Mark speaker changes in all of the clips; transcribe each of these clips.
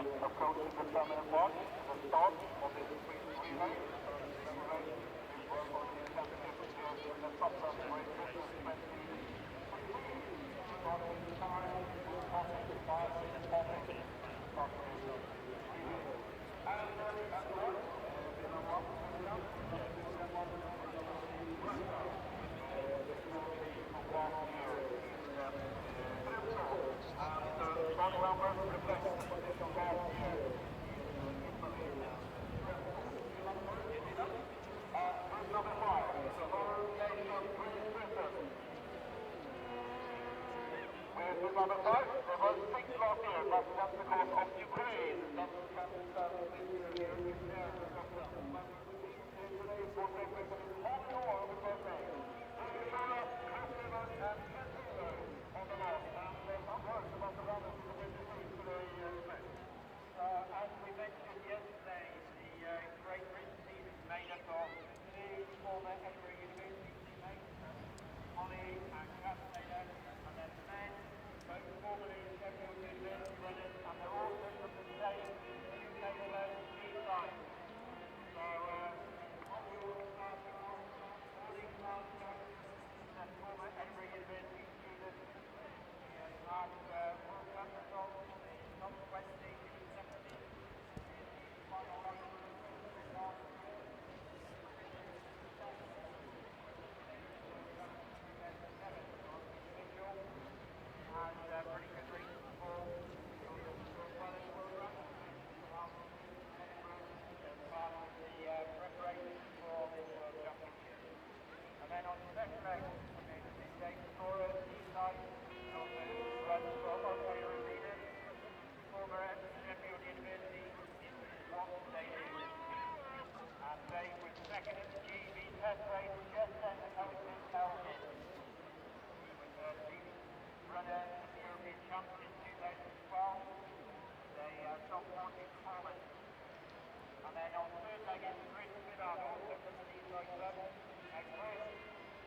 Speaker 1: approaching the terminal mark, the start of this sprint relay. Preparation is work on the championship here in the Stockholm Race 2023. Starting time, passing 5 minutes passing. Number 5, there was 6 last year, but that's because of Ukraine. That's as we mentioned yesterday, the Great Britain team is made up of 2 former Edinburgh University teammates, Holly and Castaner, and then the men, both formerly Sheffield University runners, and they're also from the same UK-led team side. So, what we will start with Holly Castaner, and former Edinburgh University student. He has had World Cup results in the top 20 in 70. Final running last year. And pretty good reason for as part of the preparation for this World Championship. And then on the second leg, the state scorer, team side, also runs for Orienteering leaders, former Sheffield University debut. And they were second at the GB test race just then the coachman Elgin. He was a team runner at the European Championship in 2012. They top 40 performance. And then on the third leg is Chris Bidard, also from the Detroit club. And Chris,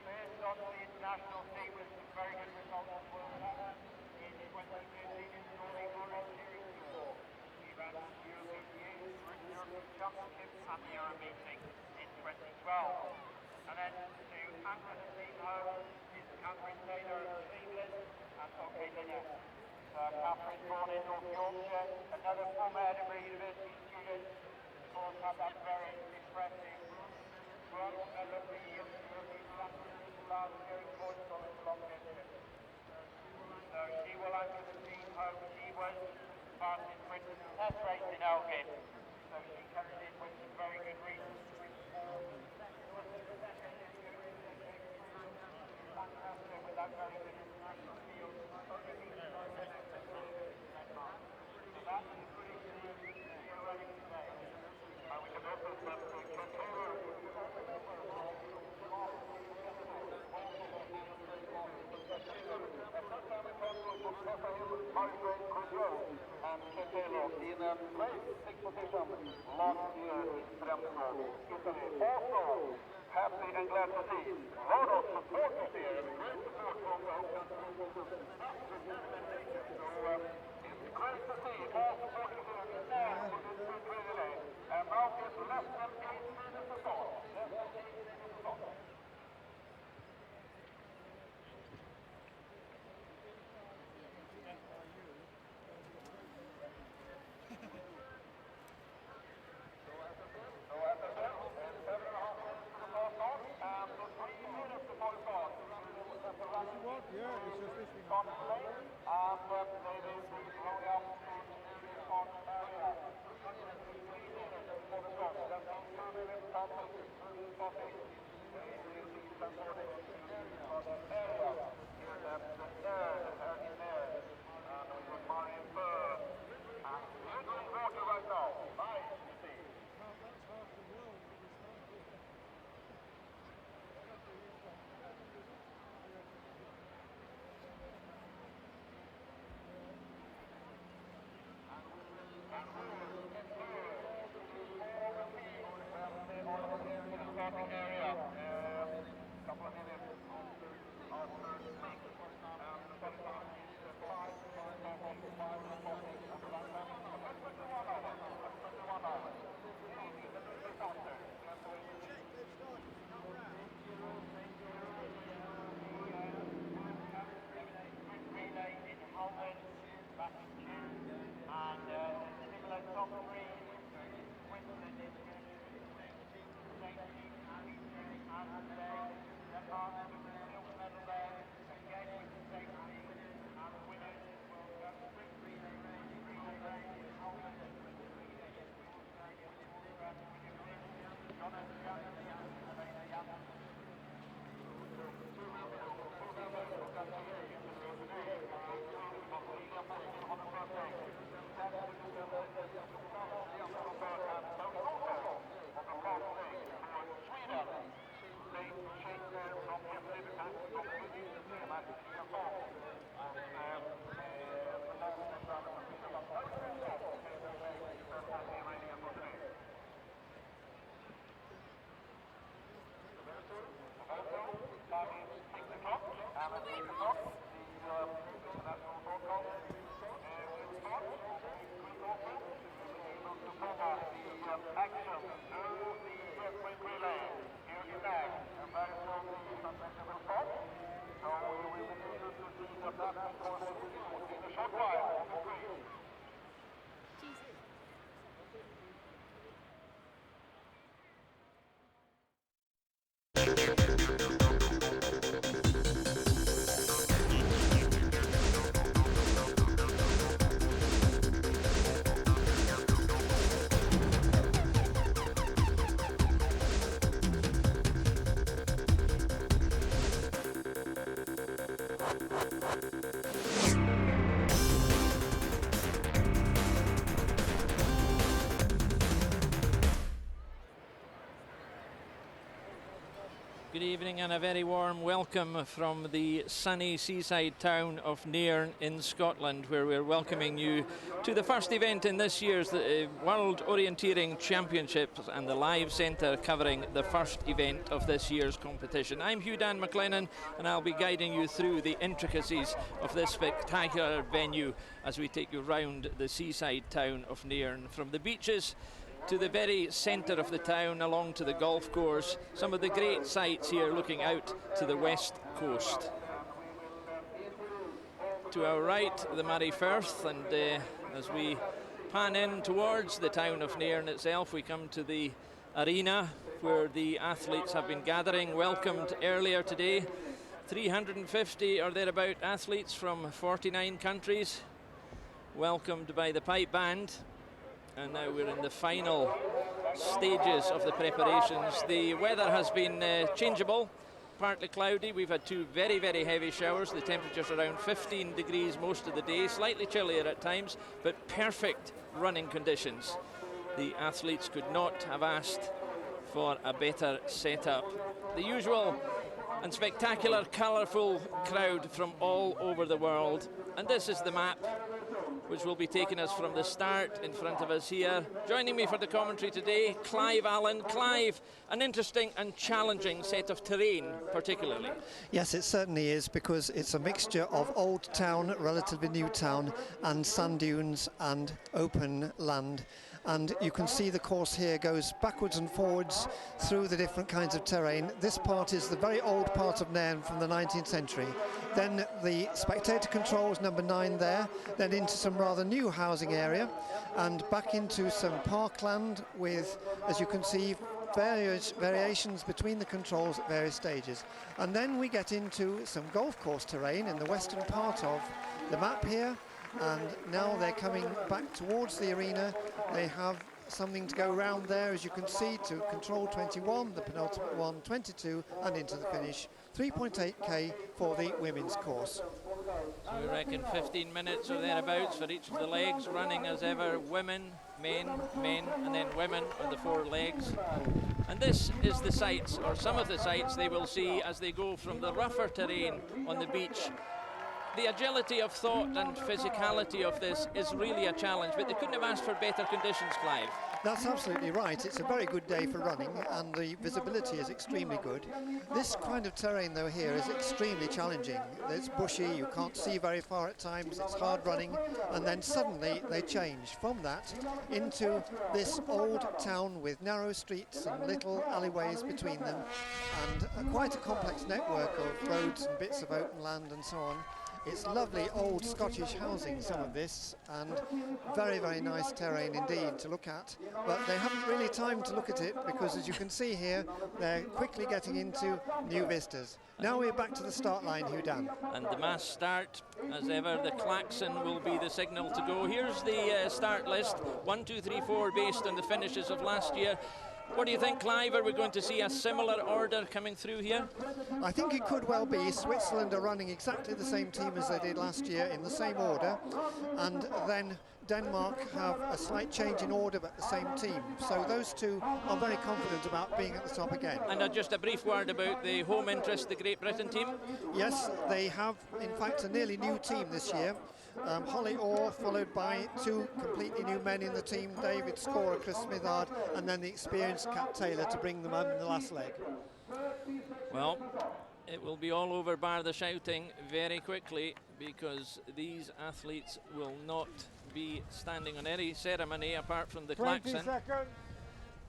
Speaker 1: first on the international team with some very good results on World Cup in 2013 in the Nordic Orienteering Tour. He ran the European Youth, European Championships and the Euro meeting in 2012. And then to anchor the team home is Catherine Taylor of Cleveland and Hockey Linner. Catherine, born in North Yorkshire, another former Edinburgh University student, of course had that very impressive bronze medal at the European Championships last year in Portugal at the long distance. So she will anchor the team home. She was part in Britain's test race in Elgin. So she comes in with some very good reasons to reach Lancaster with that very good international field. So that's the prediction we are running today. We can also and Taylor in a great sixth position last year in Bremsburg, Italy. Also, happy and glad to see a lot of supporters here, great support from the home country. So it's great to see more supporters here in Nairn for this sprint relay. And now it's less than 8 minutes to start. Less than 8 minutes to start. Area, couple of minutes.
Speaker 2: Good evening and a very warm welcome from the sunny seaside town of Nairn in Scotland, where we're welcoming you to the first event in this year's World Orienteering Championships and the live centre covering the first event of this year's competition. I'm Hugh Dan McLennan and I'll be guiding you through the intricacies of this spectacular venue as we take you round the seaside town of Nairn, from the beaches to the very centre of the town, along to the golf course. Some of the great sights here looking out to the west coast. To our right, the Moray Firth, and as we pan in towards the town of Nairn itself, we come to the arena where the athletes have been gathering, welcomed earlier today. 350 or thereabout athletes from 49 countries, welcomed by the pipe band. And now we're in the final stages of the preparations. The weather has been changeable, partly cloudy. We've had two very, very heavy showers. The temperature's around 15 degrees most of the day, slightly chillier at times, but perfect running conditions. The athletes could not have asked for a better setup. The usual and spectacular, colourful crowd from all over the world. And this is the map which will be taking us from the start in front of us here. Joining me for the commentary today, Clive Allen. Clive, an interesting and challenging set of terrain, particularly.
Speaker 3: Yes, it certainly is, because it's a mixture of old town, relatively new town, and sand dunes and open land. And you can see the course here goes backwards and forwards through the different kinds of terrain. This part is the very old part of Nairn from the 19th century. Then the spectator controls, number 9 there, then into some rather new housing area, and back into some parkland with, as you can see, various variations between the controls at various stages. And then we get into some golf course terrain in the western part of the map here. And now they're coming back towards the arena. They have something to go around there, as you can see, to control 21, the penultimate one, 22, and into the finish. 3.8k for the women's course.
Speaker 2: So we reckon 15 minutes or thereabouts for each of the legs, running as ever, women, men, and then women on the 4 legs. And this is the sights, or some of the sights they will see as they go from the rougher terrain on the beach. The agility of thought and physicality of this is really a challenge, but they couldn't have asked for better conditions, Clive.
Speaker 3: That's absolutely right. It's a very good day for running, and the visibility is extremely good. This kind of terrain, though, here is extremely challenging. It's bushy, you can't see very far at times, it's hard running, and then suddenly they change from that into this old town with narrow streets and little alleyways between them, and quite a complex network of roads and bits of open land and so on. It's lovely old Scottish housing, some of this, and very, very nice terrain indeed to look at. But they haven't really time to look at it, because as you can see here, they're quickly getting into new vistas. Now we're back to the start line, Hugh Dan.
Speaker 2: And the mass start, as ever, the klaxon will be the signal to go. Here's the start list, 1, 2, 3, 4, based on the finishes of last year. What do you think, Clive? Are we going to see a similar order coming through here?
Speaker 3: I think it could well be. Switzerland are running exactly the same team as they did last year, in the same order, and then Denmark have a slight change in order but the same team. So those two are very confident about being at the top again.
Speaker 2: And just a brief word about the home interest, the Great Britain team.
Speaker 3: Yes, they have in fact a nearly new team this year. Holly Orr, followed by 2 completely new men in the team, David Scorer, Chris Smithard, and then the experienced Cat Taylor to bring them on in the last leg.
Speaker 2: Well, it will be all over bar the shouting very quickly, because these athletes will not be standing on any ceremony apart from the
Speaker 4: 20
Speaker 2: klaxon.
Speaker 4: seconds.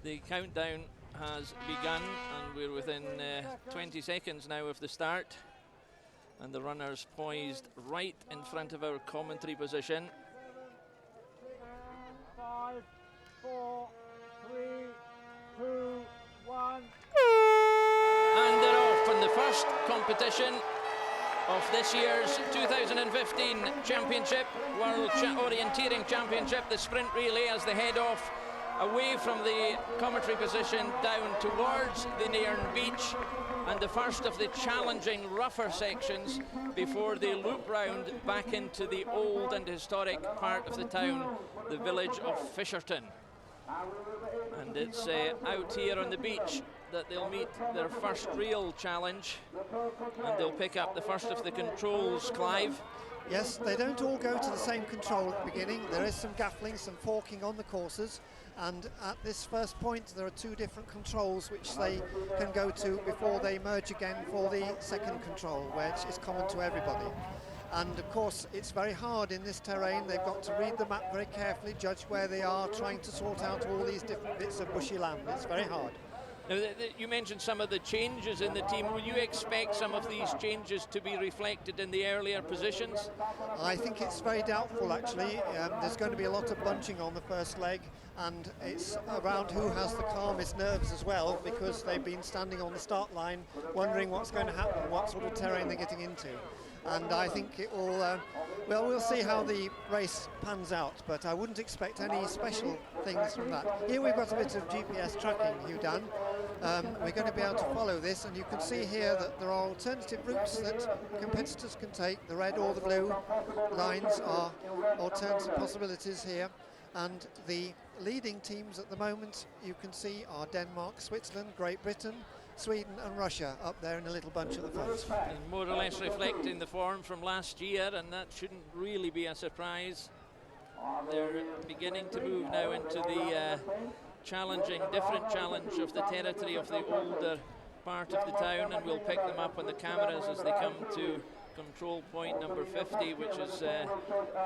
Speaker 2: The countdown has begun, and we're within 20 seconds now of the start, and the runners poised right in front of our commentary position.
Speaker 4: 5, 4, 3, 2, 1.
Speaker 2: And they're off in the first competition of this year's 2015 Championship, World Orienteering Championship, the sprint relay, as they head off away from the commentary position down towards the Nairn beach, and the first of the challenging, rougher sections before they loop round back into the old and historic part of the town, the village of Fisherton. And it's out here on the beach that they'll meet their first real challenge, and they'll pick up the first of the controls, Clive.
Speaker 3: Yes, they don't all go to the same control at the beginning. There is some gaffling, some forking on the courses, and at this first point there are 2 different controls which they can go to before they merge again for the second control, which is common to everybody. And of course it's very hard in this terrain. They've got to read the map very carefully, judge where they are, trying to sort out all these different bits of bushy land. It's very hard.
Speaker 2: Now, you mentioned some of the changes in the team. Will you expect some of these changes to be reflected in the earlier positions?
Speaker 3: I think it's very doubtful, actually. There's going to be a lot of bunching on the first leg, and it's around who has the calmest nerves as well, because they've been standing on the start line wondering what's going to happen, what sort of terrain they're getting into. And I think it will, well, we'll see how the race pans out, but I wouldn't expect any special things from that. Here we've got a bit of GPS tracking, Hugh Dan. We're going to be able to follow this, and you can see here that there are alternative routes that competitors can take. The red or the blue lines are alternative possibilities here, and the leading teams at the moment you can see are Denmark, Switzerland, Great Britain, Sweden and Russia up there in a little bunch at the front.
Speaker 2: And more or less reflecting the form from last year, and that shouldn't really be a surprise. They're beginning to move now into the different challenge of the territory of the older part of the town, and we'll pick them up on the cameras as they come to control point number 50, which is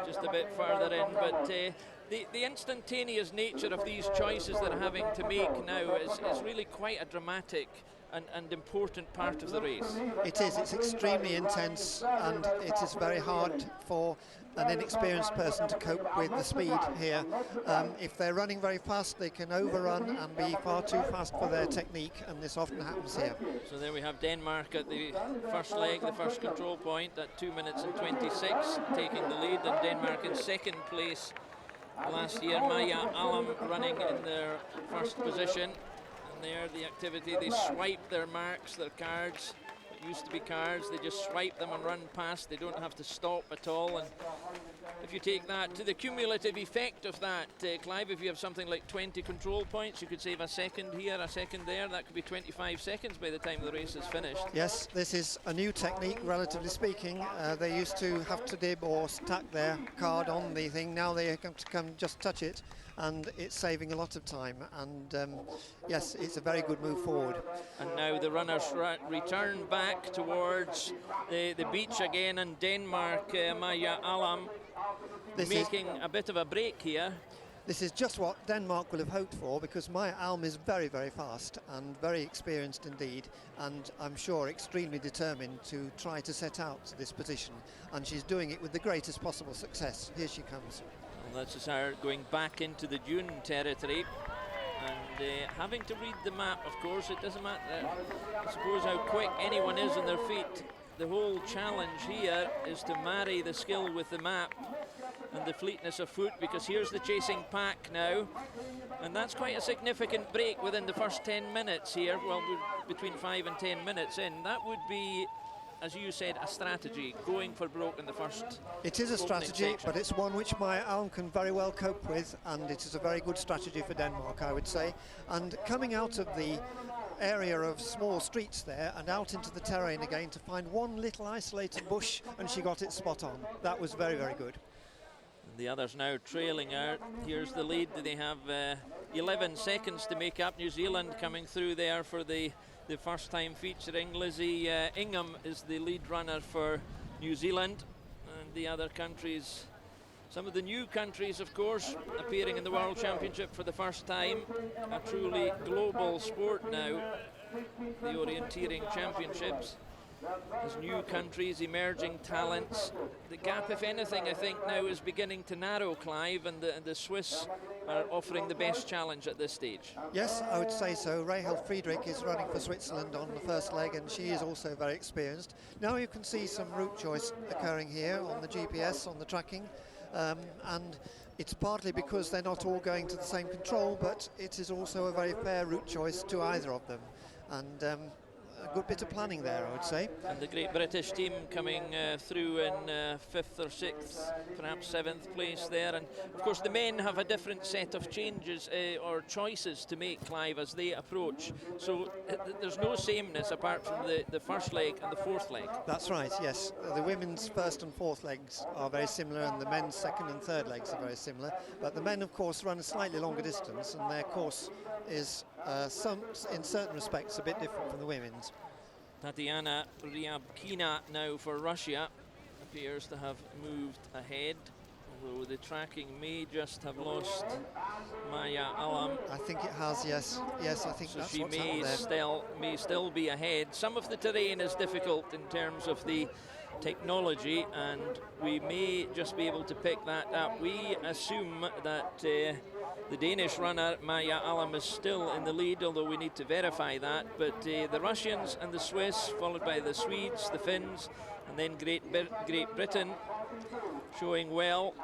Speaker 2: just a bit further in. But the instantaneous nature of these choices they're having to make now is really quite a dramatic and important part of the race.
Speaker 3: It is, it's extremely intense, and it is very hard for an inexperienced person to cope with the speed here. If they're running very fast, they can overrun and be far too fast for their technique, and this often happens here.
Speaker 2: So there we have Denmark at the first leg, the first control point, at 2 minutes and 26, taking the lead, and Denmark in second place last year. Maja Alm running in their first position. And there, the activity, they swipe their marks, their cards. It used to be cards, they just swipe them and run past. They don't have to stop at all. And if you take that to the cumulative effect of that, Clive, if you have something like 20 control points, you could save a second here, a second there. That could be 25 seconds by the time the race is finished.
Speaker 3: Yes, this is a new technique, relatively speaking. They used to have to dib or stack their card on the thing. Now they can just touch it, and it's saving a lot of time. And yes, it's a very good move forward.
Speaker 2: And now the runners return back towards the beach again, and Denmark, Maja Alm, making a bit of a break here.
Speaker 3: This is just what Denmark will have hoped for, because Maja Alm is very, very fast and very experienced indeed, and I'm sure extremely determined to try to set out this position, and she's doing it with the greatest possible success. Here she comes.
Speaker 2: Well, this is her going back into the dune territory, and having to read the map. Of course, it doesn't matter, I suppose, how quick anyone is on their feet. The whole challenge here is to marry the skill with the map and the fleetness of foot, because here's the chasing pack now, and that's quite a significant break within the first 10 minutes here. Well, we're between 5 and 10 minutes in. That would be, as you said, a strategy, going for broke in the first.
Speaker 3: It is a strategy,
Speaker 2: section.
Speaker 3: but it's one which Maja Alm can very well cope with, and it is a very good strategy for Denmark, I would say. And coming out of the area of small streets there and out into the terrain again to find one little isolated bush, and she got it spot on. That was very, very good.
Speaker 2: And the others now trailing out. Here's the lead. They have 11 seconds to make up. New Zealand coming through there for the the first time featuring. Lizzie Ingham is the lead runner for New Zealand, and the other countries, some of the new countries, of course, appearing in the World Championship for the first time. A truly global sport now, the Orienteering Championships. There's new countries, emerging talents. The gap, if anything, I think now is beginning to narrow, Clive, and the Swiss are offering the best challenge at this stage.
Speaker 3: Yes, I would say so. Rahel Friedrich is running for Switzerland on the first leg, and she is also very experienced. Now you can see some route choice occurring here on the GPS, on the tracking, and it's partly because they're not all going to the same control, but it is also a very fair route choice to either of them. And a good bit of planning there, I would say.
Speaker 2: And the Great British team coming through in 5th or 6th, perhaps 7th place there. And of course the men have a different set of changes or choices to make, Clive, as they approach. So there's no sameness apart from the first leg and the fourth leg.
Speaker 3: That's right, yes. The women's first and fourth legs are very similar, and the men's second and third legs are very similar. But the men, of course, run a slightly longer distance, and their course is in certain respects a bit different from the women's.
Speaker 2: Tatiana Ryabkina now for Russia appears to have moved ahead, although the tracking may just have lost Maya Alam.
Speaker 3: I think it has, yes. Yes, I think
Speaker 2: so
Speaker 3: that's
Speaker 2: she
Speaker 3: what's happened there.
Speaker 2: may still be ahead. Some of the terrain is difficult in terms of the technology, and we may just be able to pick that up. We assume that the Danish runner Maya Alam is still in the lead, although we need to verify that. But the Russians and the Swiss, followed by the Swedes, the Finns, and then Great Britain, showing well.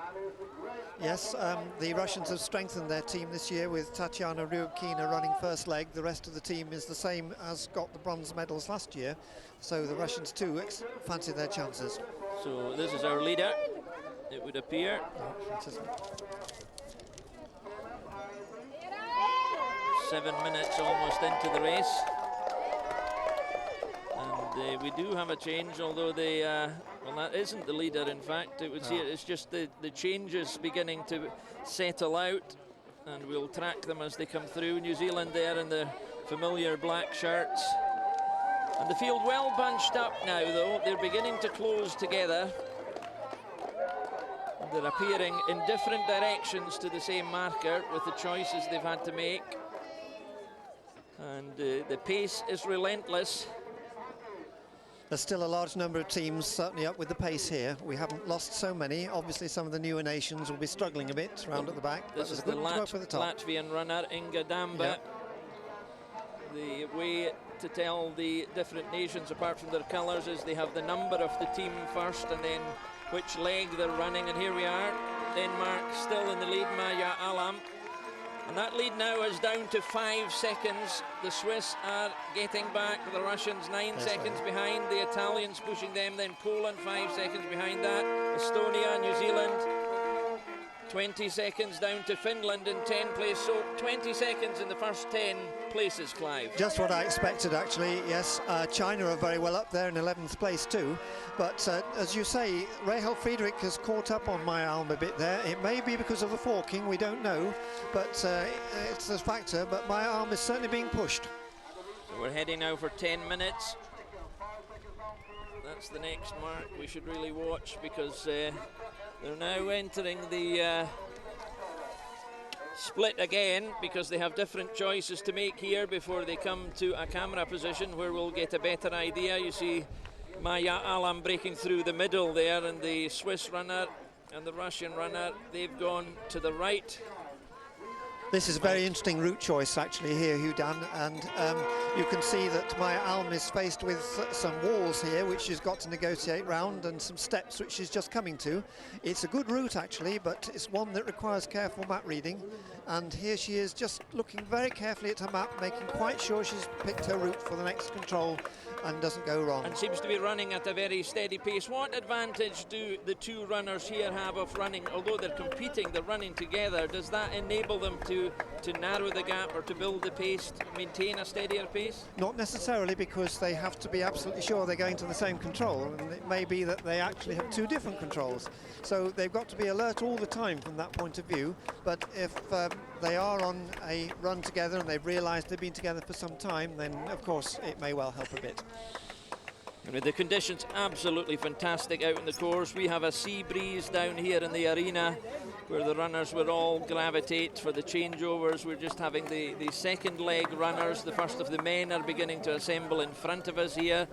Speaker 3: Yes, the Russians have strengthened their team this year with Tatiana Ryabkina running first leg. The rest of the team is the same as got the bronze medals last year. So the Russians too fancy their chances.
Speaker 2: So this is our leader, it would appear. 7 minutes almost into the race. And we do have a change, although they, well, that isn't the leader, in fact. It would see it's just the changes beginning to settle out, and we'll track them as they come through. New Zealand there in the familiar black shirts. And the field well bunched up now, though. They're beginning to close together. They're appearing in different directions to the same marker with the choices they've had to make. And the pace is relentless.
Speaker 3: There's still a large number of teams certainly up with the pace here. We haven't lost so many. Obviously some of the newer nations will be struggling a bit round at the back.
Speaker 2: This is the Latvian runner, Inga Damba. Yep. The way to tell the different nations apart from their colours is they have the number of the team first and then which leg they're running. And here we are, Denmark still in the lead, Maya Alam. And that lead now is down to 5 seconds. The Swiss are getting back, the Russians 9 seconds behind, the Italians pushing them, then Poland 5 seconds behind that, Estonia, New Zealand 20 seconds down to Finland in 10th place, so 20 seconds in the first 10 places, Clive.
Speaker 3: Just what I expected, actually, yes. China are very well up there in 11th place too, but as you say, Rahel Friedrich has caught up on Maya Alm a bit there. It may be because of the forking, we don't know, but it's a factor, but Maya Alm is certainly being pushed.
Speaker 2: So we're heading now for 10 minutes. That's the next mark we should really watch, because they're now entering the split again, because they have different choices to make here before they come to a camera position where we'll get a better idea. You see Maya Alam breaking through the middle there, and the Swiss runner and the Russian runner, they've gone to the right.
Speaker 3: This is a very interesting route choice actually here, Hugh Dan, and you can see that Maya Alm is faced with some walls here which she's got to negotiate round, and some steps which she's just coming to. It's a good route actually, but it's one that requires careful map reading, and here she is just looking very carefully at her map, making quite sure she's picked her route for the next control and doesn't go wrong.
Speaker 2: And seems to be running at a very steady pace. What advantage do the two runners here have of running, although they're competing, they're running together? Does that enable them to narrow the gap or to build the pace, to maintain a steadier pace?
Speaker 3: Not necessarily, because they have to be absolutely sure they're going to the same control, and it may be that they actually have two different controls. So they've got to be alert all the time from that point of view, but if they are on a run together and they've realised they've been together for some time, then of course it may well help a bit.
Speaker 2: I mean, the conditions absolutely fantastic out in the course. We have a sea breeze down here in the arena where the runners will all gravitate for the changeovers. We're just having the second leg runners. The first of the men are beginning to assemble in front of us here.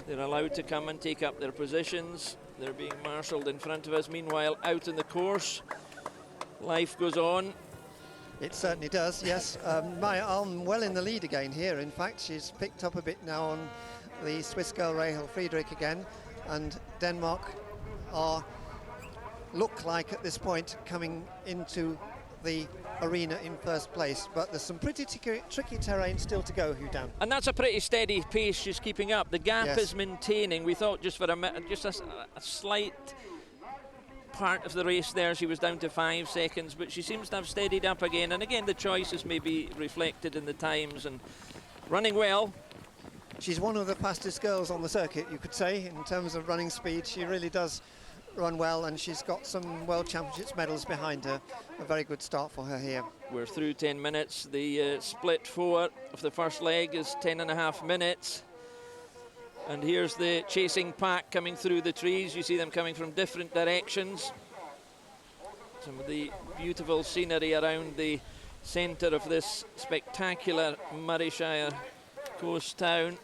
Speaker 2: They're allowed to come and take up their positions. They're being marshalled in front of us. Meanwhile, out in the course, life goes on.
Speaker 3: It certainly does, yes. Maya Alm well in the lead again here. In fact, she's picked up a bit now on the Swiss girl Rahel Friedrich again, and Denmark look like at this point coming into the arena in first place, but there's some pretty tricky terrain still to go, Hugh Dan.
Speaker 2: And that's a pretty steady pace she's keeping up. The gap
Speaker 3: Yes.
Speaker 2: is maintaining. We thought just for a slight part of the race there she was down to 5 seconds, but she seems to have steadied up again, and again the choices may be reflected in the times, and running well.
Speaker 3: She's one of the fastest girls on the circuit, you could say, in terms of running speed. She really does run well, and she's got some World Championships medals behind her. A very good start for her here.
Speaker 2: We're through 10 minutes. The split 4 of the first leg is 10.5 minutes. And here's the chasing pack coming through the trees. You see them coming from different directions. Some of the beautiful scenery around the centre of this spectacular Murrayshire coast town.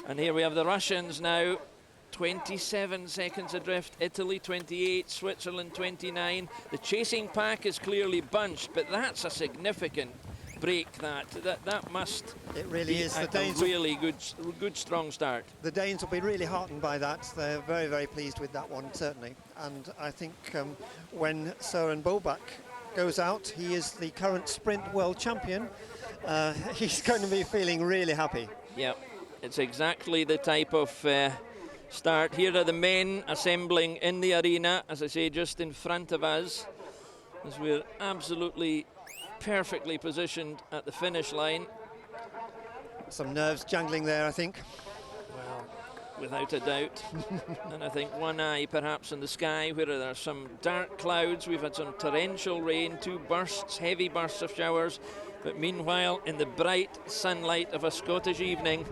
Speaker 2: And here we have the Russians now, 27 seconds adrift, Italy 28, Switzerland 29. The chasing pack is clearly bunched, but that's a significant break. That must
Speaker 3: It really
Speaker 2: be
Speaker 3: is.
Speaker 2: a really good strong start.
Speaker 3: The Danes will be really heartened by that. They're very, very pleased with that one, certainly. And I think when Søren Bobak goes out, he is the current sprint world champion. He's going to be feeling really happy.
Speaker 2: Yeah, it's exactly the type of start. Here are the men assembling in the arena, as I say, just in front of us, as we're absolutely perfectly positioned at the finish line.
Speaker 3: Some nerves jangling there, I think.
Speaker 2: Well, without a doubt. And I think one eye perhaps in the sky where there are some dark clouds. We've had some torrential rain, 2 bursts, heavy bursts of showers. But meanwhile, in the bright sunlight of a Scottish evening,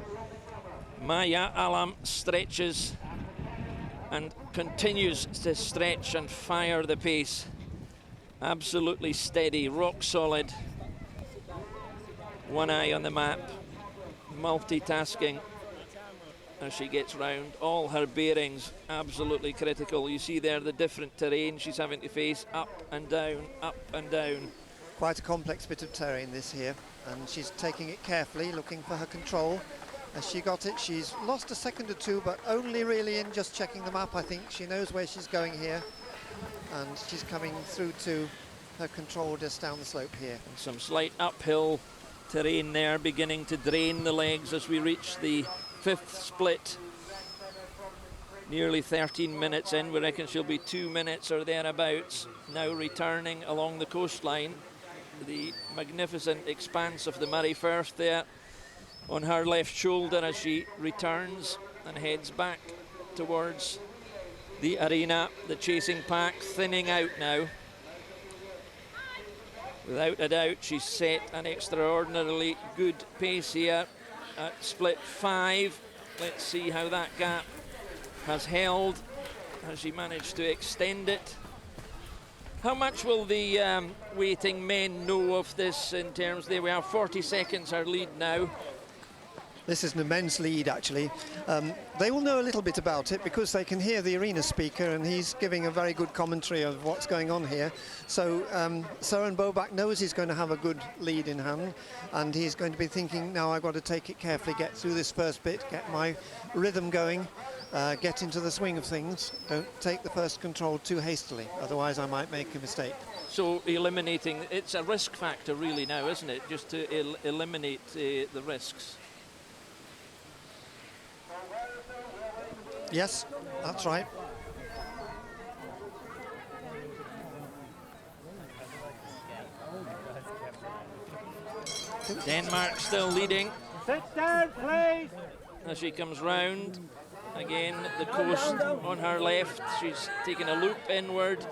Speaker 2: Maya Alam stretches and continues to stretch and fire the pace. Absolutely steady, rock solid. One eye on the map, multitasking as she gets round. All her bearings absolutely critical. You see there the different terrain she's having to face, up and down, up and down.
Speaker 3: Quite a complex bit of terrain this here, and she's taking it carefully, looking for her control. As she got it, she's lost a second or two, but only really in just checking the map, I think. She knows where she's going here, and she's coming through to her control just down the slope here.
Speaker 2: And some slight uphill terrain there, beginning to drain the legs as we reach the 5th split. Nearly 13 minutes in, we reckon she'll be 2 minutes or thereabouts. Now returning along the coastline. The magnificent expanse of the Murray Firth there on her left shoulder as she returns and heads back towards the arena. The chasing pack thinning out now. Without a doubt, she's set an extraordinarily good pace here at split 5. Let's see how that gap has held. Has she managed to extend it? How much will the waiting men know of this in terms, there we have 40 seconds our lead now.
Speaker 3: This is an immense lead, actually. They will know a little bit about it because they can hear the arena speaker, and he's giving a very good commentary of what's going on here. So Søren Bobak knows he's going to have a good lead in hand, and he's going to be thinking, now I've got to take it carefully, get through this first bit, get my rhythm going, get into the swing of things. Don't take the first control too hastily, otherwise I might make a mistake.
Speaker 2: So eliminating, it's a risk factor really now, isn't it? Just to eliminate the risks.
Speaker 3: Yes, that's right.
Speaker 2: Denmark still leading.
Speaker 4: Sit down, please.
Speaker 2: As she comes round, again the coast on her left, she's taking a loop inward.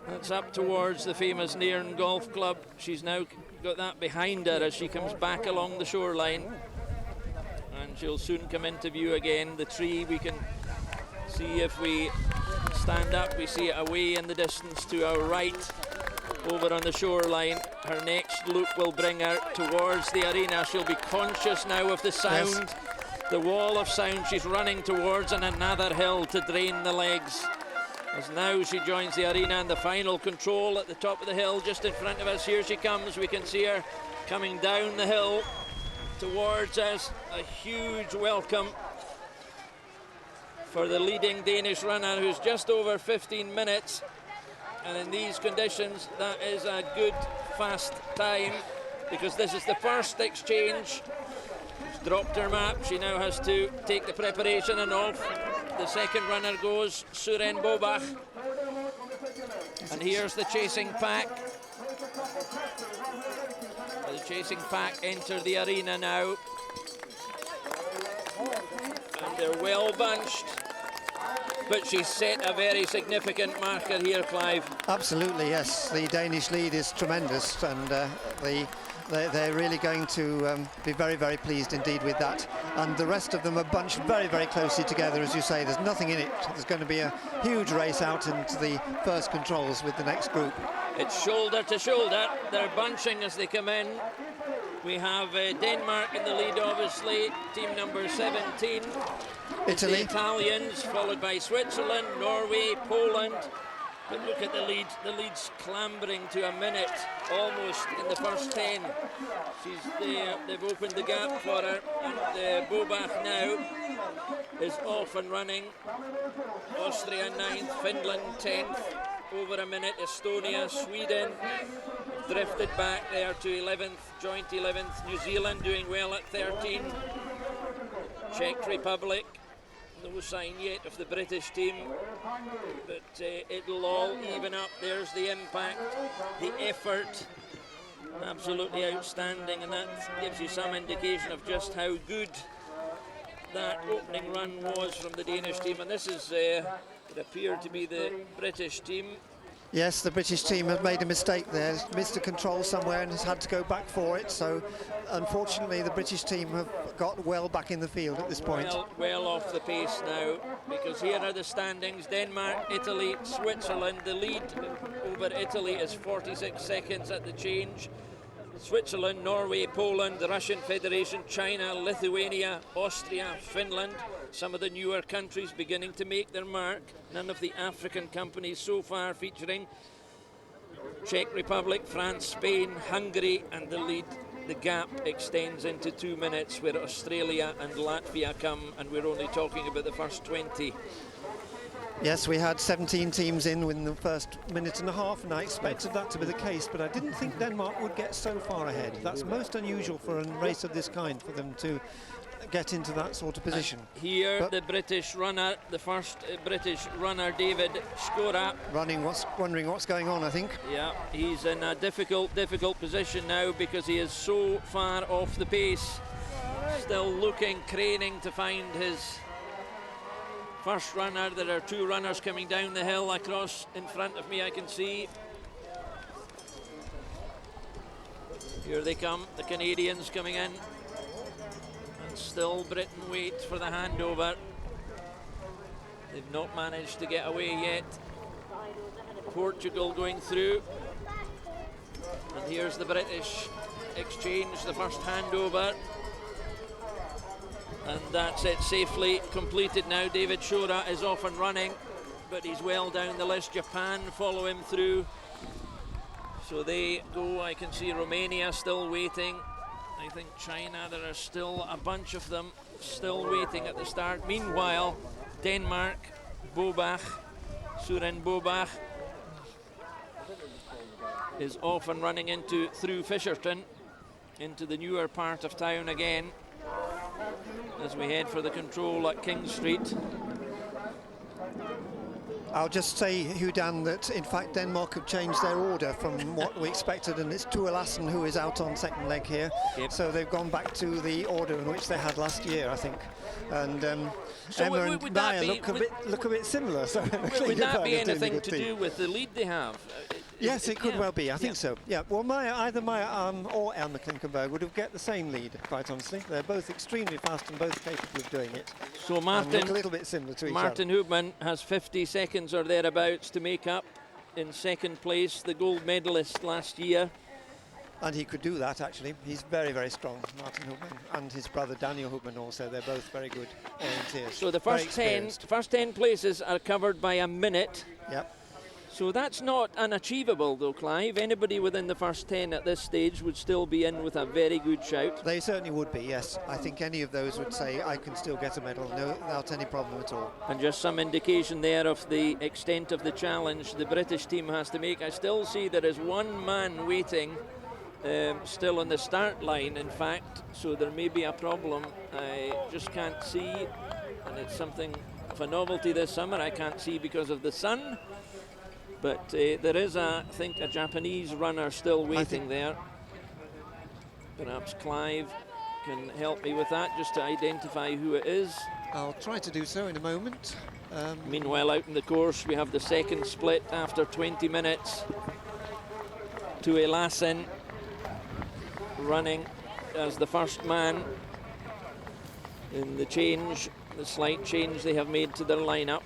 Speaker 2: That's up towards the famous Nairn Golf Club. She's now got that behind her as she comes back along the shoreline. And she'll soon come into view again. The tree, we can see if we stand up, we see it away in the distance to our right, over on the shoreline. Her next loop will bring her towards the arena. She'll be conscious now of the sound, yes. The wall of sound she's running towards, and another hill to drain the legs. As now she joins the arena in the final control at the top of the hill, just in front of us. Here she comes. We can see her coming down the hill towards us. A huge welcome for the leading Danish runner, who's just over 15 minutes. And in these conditions, that is a good, fast time, because this is the first exchange. She's dropped her map. She now has to take the preparation and off. The second runner goes, Søren Bobach. And here's the chasing pack. The chasing pack enter the arena now. And they're well bunched. But she's set a very significant marker here, Clive.
Speaker 3: Absolutely, yes. The Danish lead is tremendous, and they're really going to be very, very pleased indeed with that. And the rest of them are bunched very, very closely together, as you say. There's nothing in it. There's going to be a huge race out into the first controls with the next group.
Speaker 2: It's shoulder to shoulder. They're bunching as they come in. We have Denmark in the lead, obviously. Team number 17.
Speaker 3: Italy.
Speaker 2: The Italians, followed by Switzerland, Norway, Poland. But look at the lead. The lead's clambering to a minute, almost in the first 10. She's there. They've opened the gap for her. And Bobach now is off and running. Austria 9th, Finland 10th. Over a minute, Estonia, Sweden drifted back there to 11th, joint 11th. New Zealand doing well at 13. Czech Republic, no sign yet of the British team, but it'll all even up. There's the impact, the effort, absolutely outstanding, and that gives you some indication of just how good that opening run was from the Danish team. And this is, it appeared to be the British team.
Speaker 3: Yes, the British team have made a mistake there, missed a control somewhere and has had to go back for it. So, unfortunately, the British team have got well back in the field at this point.
Speaker 2: Well off the pace now, because here are the standings. Denmark, Italy, Switzerland. The lead over Italy is 46 seconds at the change. Switzerland, Norway, Poland, the Russian Federation, China, Lithuania, Austria, Finland. Some of the newer countries beginning to make their mark. None of the African companies so far featuring. Czech Republic, France, Spain, Hungary, and the gap extends into 2 minutes, where Australia and Latvia come, and we're only talking about the first 20.
Speaker 3: Yes, we had 17 teams in the first minute and a half, and I expected that to be the case, but I didn't think Denmark would get so far ahead. That's most unusual for a race of this kind, for them to get into that sort of position.
Speaker 2: Here, the British runner, the first British runner, David Skora.
Speaker 3: Wondering what's going on, I think.
Speaker 2: Yeah, he's in a difficult position now, because he is so far off the pace. Still looking, craning to find his first runner. There are two runners coming down the hill across in front of me, I can see. Here they come, the Canadians coming in. And still Britain waits for the handover. They've not managed to get away yet. Portugal going through. And here's the British exchange, the first handover. And that's it, safely completed now. David Shora is off and running, but he's well down the list. Japan follow him through. So they go. I can see Romania still waiting. I think China, there are still a bunch of them still waiting at the start. Meanwhile, Denmark, Bobach, Søren Bobach is off and running through Fisherton, into the newer part of town again, as we head for the control at King Street.
Speaker 3: I'll just say, Hudan, that in fact Denmark have changed their order from what we expected, and it's Tua Lassen who is out on second leg here.
Speaker 2: Yep.
Speaker 3: So they've gone back to the order in which they had last year, I think. And
Speaker 2: So
Speaker 3: Emma
Speaker 2: would
Speaker 3: and
Speaker 2: that
Speaker 3: Nairn
Speaker 2: be-
Speaker 3: look a bit similar. So
Speaker 2: Would that be anything to do with the lead they have?
Speaker 3: Yes, it could
Speaker 2: yeah.
Speaker 3: well be. I think
Speaker 2: Yeah.
Speaker 3: so. Yeah. Well, either Maya or Emma Klinkenberg would have get the same lead. Quite honestly, they're both extremely fast and both capable of doing it.
Speaker 2: So
Speaker 3: And
Speaker 2: Martin,
Speaker 3: look a little bit similar to each
Speaker 2: Martin Hoopman has 50 seconds or thereabouts to make up in second place, the gold medalist last year.
Speaker 3: other. And he could do that actually. He's very, very strong, Martin Hoopman, and his brother Daniel Hoopman also. They're both very good orienteers.
Speaker 2: So the
Speaker 3: Very
Speaker 2: first 10 places are covered by a minute.
Speaker 3: Yep.
Speaker 2: So that's not unachievable though, Clive. Anybody within the first 10 at this stage would still be in with a very good shout.
Speaker 3: They certainly would be, yes. I think any of those would say, I can still get a medal, no, without any problem at all.
Speaker 2: And just some indication there of the extent of the challenge the British team has to make. I still see there is one man waiting still on the start line, in fact, so there may be a problem. I just can't see, and it's something of a novelty this summer. I can't see because of the sun. But there is, I think, a Japanese runner still waiting there. Perhaps Clive can help me with that, just to identify who it is.
Speaker 3: I'll try to do so in a moment.
Speaker 2: Meanwhile, out in the course, we have the second split after 20 minutes. Tua Lassen running as the first man in the change, the slight change they have made to their lineup.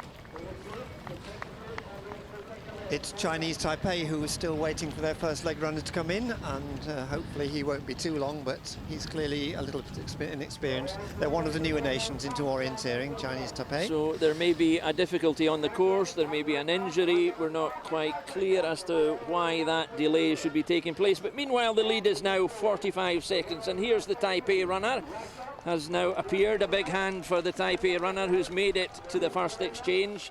Speaker 3: It's Chinese Taipei who is still waiting for their first leg runner to come in, and hopefully he won't be too long, but he's clearly a little bit inexperienced. They're one of the newer nations into orienteering, Chinese Taipei.
Speaker 2: So there may be a difficulty on the course, there may be an injury. We're not quite clear as to why that delay should be taking place. But meanwhile, the lead is now 45 seconds, and here's the Taipei runner. Has now appeared, a big hand for the Taipei runner who's made it to the first exchange.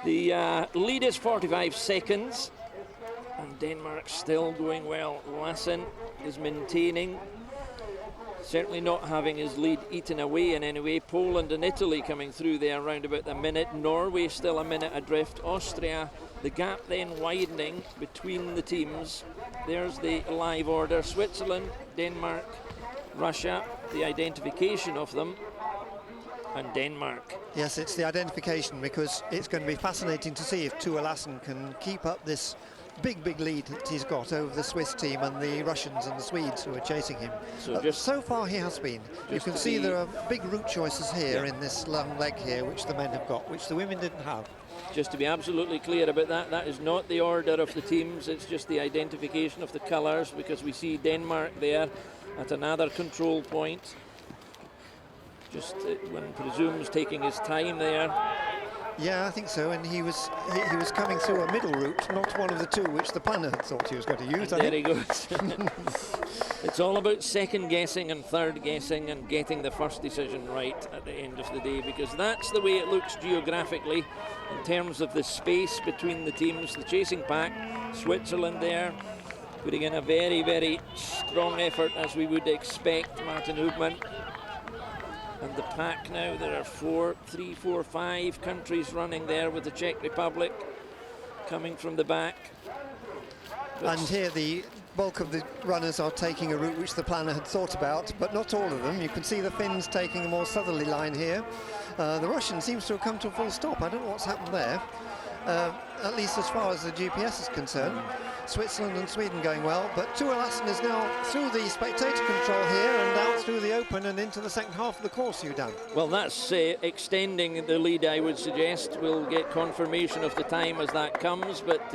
Speaker 2: The lead is 45 seconds, and Denmark still going well. Lassen is maintaining, certainly not having his lead eaten away in any way. Poland and Italy coming through there around about the minute. Norway still a minute adrift. Austria, the gap then widening between the teams. There's the live order. Switzerland, Denmark, Russia, the identification of them, and Denmark.
Speaker 3: Yes, it's the identification, because it's going to be fascinating to see if Tua Lassen can keep up this big lead that he's got over the Swiss team and the Russians and the Swedes who are chasing him. So far he has been. You can see there are big route choices here in this long leg here, which the men have got, which the women didn't have.
Speaker 2: Just to be absolutely clear about that, that is not the order of the teams, it's just the identification of the colours, because we see Denmark there at another control point. Just one presumes taking his time there.
Speaker 3: Yeah, I think so, and he was coming through a middle route, not one of the two which the planner had thought he was going to use.
Speaker 2: There he goes. It's all about second guessing and third guessing and getting the first decision right at the end of the day, because that's the way it looks geographically in terms of the space between the teams. The chasing pack, Switzerland there, putting in a very strong effort, as we would expect. Martin Hoopman. And the pack now, there are 3, 4, 5 countries running there, with the Czech Republic coming from the back.
Speaker 3: And here the bulk of the runners are taking a route which the planner had thought about, but not all of them. You can see the Finns taking a more southerly line here. The Russian seems to have come to a full stop. I don't know what's happened there, at least as far as the GPS is concerned. Switzerland and Sweden going well, but Tua Lassen is now through the spectator control here and out through the open and into the second half of the course, Hudan.
Speaker 2: Well, that's extending the lead, I would suggest. We'll get confirmation of the time as that comes, but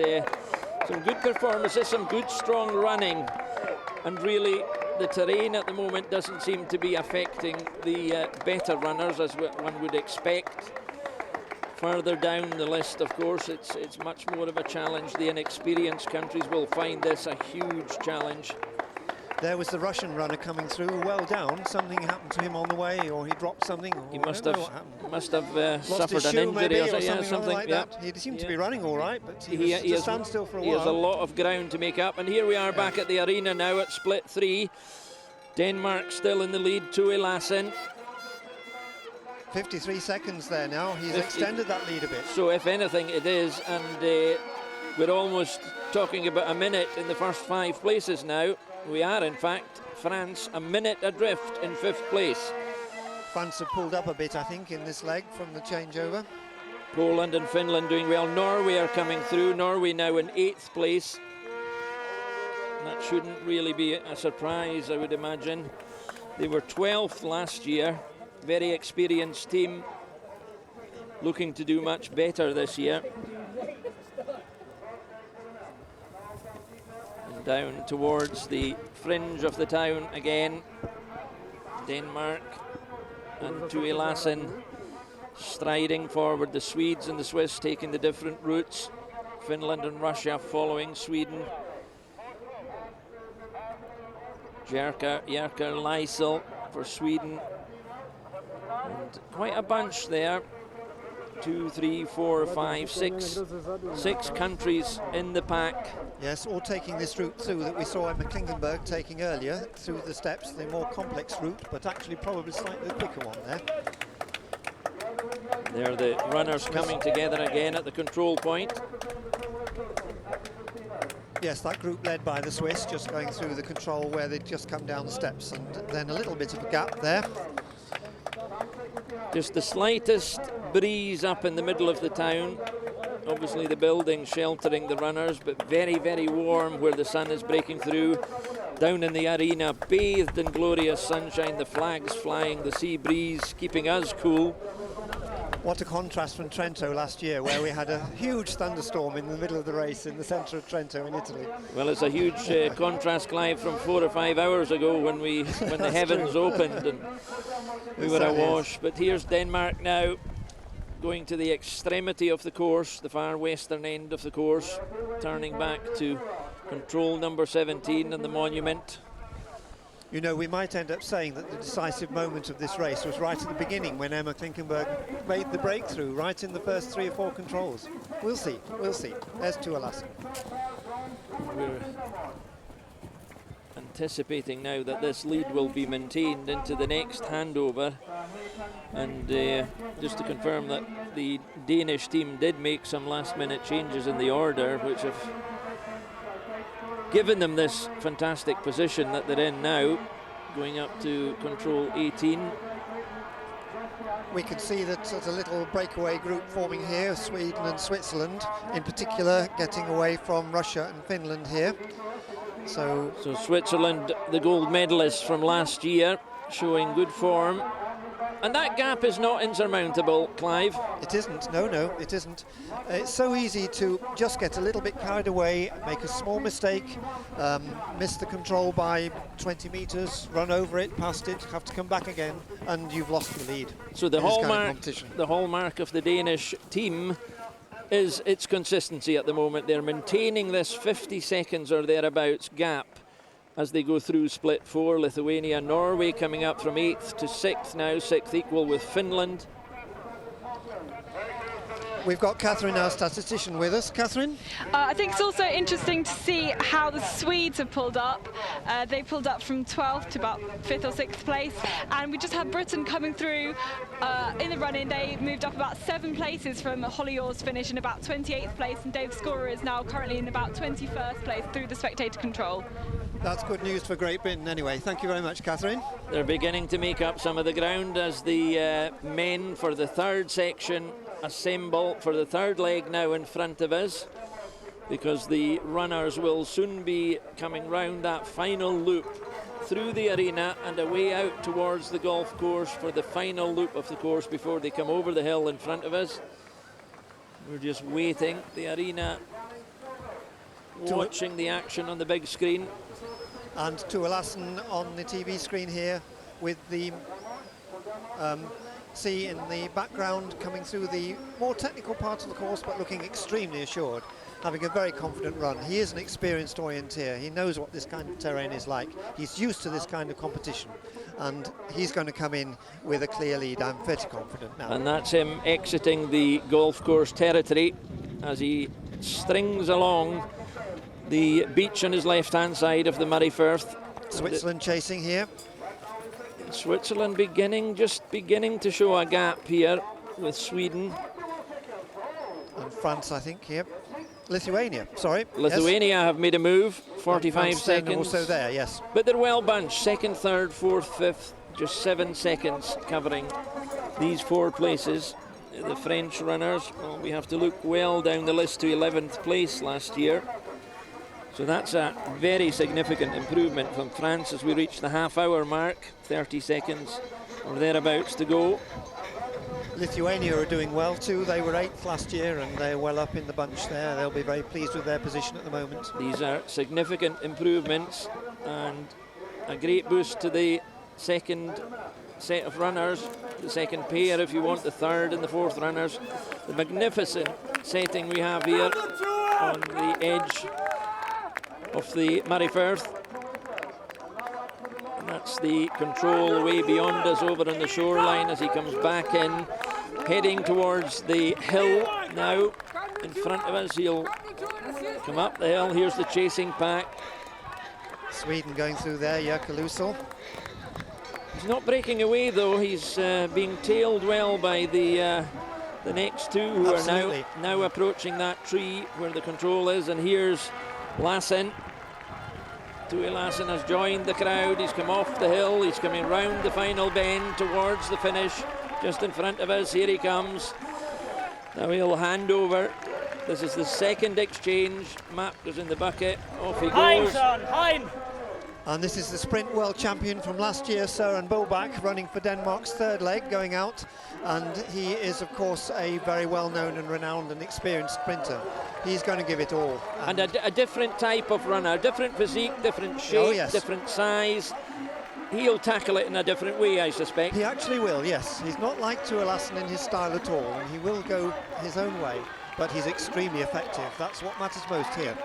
Speaker 2: some good performances, some good strong running, and really the terrain at the moment doesn't seem to be affecting the better runners, as one would expect. Further down the list, of course, it's much more of a challenge. The inexperienced countries will find this a huge challenge.
Speaker 3: There was the Russian runner coming through, well down. Something happened to him on the way, or he dropped something. Or
Speaker 2: he must have
Speaker 3: Lost
Speaker 2: suffered
Speaker 3: his
Speaker 2: an
Speaker 3: shoe
Speaker 2: injury
Speaker 3: maybe,
Speaker 2: or
Speaker 3: something like
Speaker 2: yeah.
Speaker 3: that. He seemed to be running all right, but he was
Speaker 2: has
Speaker 3: stand still for a
Speaker 2: while. He has a lot of ground to make up, and here we are back at the arena now at split 3. Denmark still in the lead, Tua Lassen.
Speaker 3: 53 seconds there now. He's extended that lead a bit.
Speaker 2: So if anything it is, and we're almost talking about a minute in the first 5 places now. We are in fact, France a minute adrift in 5th place.
Speaker 3: France have pulled up a bit, I think, in this leg from the changeover.
Speaker 2: Poland and Finland doing well. Norway are coming through. Norway now in 8th place. That shouldn't really be a surprise, I would imagine. They were 12th last year. Very experienced team, looking to do much better this year. And down towards the fringe of the town again. Denmark and Tue Lassen striding forward. The Swedes and the Swiss taking the different routes. Finland and Russia following Sweden. Jerker Leisel for Sweden. And quite a bunch there. 2, 3, 4, 5, 6 countries in the pack.
Speaker 3: Yes, all taking this route through that we saw Emma Klinkenberg taking earlier, through the steps, the more complex route, but actually probably slightly quicker one there.
Speaker 2: There are the runners coming together again at the control point.
Speaker 3: Yes, that group led by the Swiss, just going through the control where they'd just come down the steps, and then a little bit of a gap there.
Speaker 2: Just the slightest breeze up in the middle of the town. Obviously the building sheltering the runners, but very, very warm where the sun is breaking through. Down in the arena, bathed in glorious sunshine, the flags flying, the sea breeze keeping us cool.
Speaker 3: What a contrast from Trento last year, where we had a huge thunderstorm in the middle of the race in the centre of Trento in Italy.
Speaker 2: Well, it's a huge contrast, Clive, from 4 or 5 hours ago when the heavens opened and we were awash. But here's Denmark now, going to the extremity of the course, the far western end of the course, turning back to control number 17 and the monument.
Speaker 3: You know, we might end up saying that the decisive moment of this race was right at the beginning when Emma Klinkenberg made the breakthrough, right in the first 3 or 4 controls. We'll see, we'll see. There's Tue Lassen.
Speaker 2: We're anticipating now that this lead will be maintained into the next handover. And just to confirm that the Danish team did make some last-minute changes in the order, which have given them this fantastic position that they're in now, going up to control 18.
Speaker 3: We can see that there's a little breakaway group forming here, Sweden and Switzerland in particular, getting away from Russia and Finland here. So
Speaker 2: Switzerland, the gold medalists from last year, showing good form. And that gap is not insurmountable, Clive.
Speaker 3: It isn't, no, it isn't. It's so easy to just get a little bit carried away, make a small mistake, miss the control by 20 metres, run over it, past it, have to come back again, and you've lost the lead.
Speaker 2: So the hallmark of the Danish team is its consistency at the moment. They're maintaining this 50 seconds or thereabouts gap as they go through split 4. Lithuania, Norway coming up from 8th to 6th now, 6th equal with Finland.
Speaker 3: We've got Catherine, our statistician, with us. Catherine?
Speaker 5: I think it's also interesting to see how the Swedes have pulled up. They pulled up from 12th to about 5th or 6th place, and we just have Britain coming through in the run-in. They moved up about 7 places from Holly Orr's finish in about 28th place, and Dave Scorer is now currently in about 21st place through the spectator control.
Speaker 3: That's good news for Great Britain anyway. Thank you very much, Catherine.
Speaker 2: They're beginning to make up some of the ground as the men for the 3rd section assemble for the 3rd leg now in front of us, because the runners will soon be coming round that final loop through the arena and away out towards the golf course for the final loop of the course before they come over the hill in front of us. We're just waiting, the arena watching the action on the big screen.
Speaker 3: And Tue Lassen on the TV screen here with the sea in the background, coming through the more technical part of the course, but looking extremely assured, having a very confident run. He is an experienced orienteer. He knows what this kind of terrain is like. He's used to this kind of competition, and he's going to come in with a clear lead. I'm pretty confident now.
Speaker 2: And that's him exiting the golf course territory as he strings along the beach on his left-hand side of the Murray Firth.
Speaker 3: Switzerland chasing here.
Speaker 2: Switzerland just beginning to show a gap here with Sweden.
Speaker 3: And France, I think, here. Lithuania, sorry.
Speaker 2: Lithuania have made a move, 45 seconds.
Speaker 3: Also there, yes.
Speaker 2: But they're well bunched, second, third, fourth, fifth, just 7 seconds covering these 4 places. The French runners, well, we have to look well down the list to 11th place last year. So that's a very significant improvement from France as we reach the half-hour mark, 30 seconds or thereabouts to go.
Speaker 3: Lithuania are doing well too. They were 8th last year and they're well up in the bunch there. They'll be very pleased with their position at the moment.
Speaker 2: These are significant improvements and a great boost to the second set of runners, the second pair if you want, the third and the fourth runners. The magnificent setting we have here on the edge of the Murray Firth. And that's the control way beyond us over on the shoreline as he comes back in, heading towards the hill now. In front of us, he'll come up the hill. Here's the chasing pack.
Speaker 3: Sweden going through there, Jerker Lusel.
Speaker 2: He's not breaking away though. He's being tailed well by the next two who
Speaker 3: Absolutely.
Speaker 2: are now approaching that tree where the control is. And here's Lassen. Tue Lassen has joined the crowd. He's come off the hill. He's coming round the final bend towards the finish. Just in front of us, here he comes. Now he'll hand over. This is the second exchange. Map goes in the bucket. Off he goes.
Speaker 3: And this is the sprint world champion from last year, Søren Bobak, running for Denmark's third leg, going out. And he is, of course, a very well-known and renowned and experienced sprinter. He's going to give it all.
Speaker 2: And a different type of runner, different physique, different shape, different size. He'll tackle it in a different way, I suspect.
Speaker 3: He actually will, yes. He's not like Tue Lassen in his style at all, and he will go his own way, but he's extremely effective. That's what matters most here.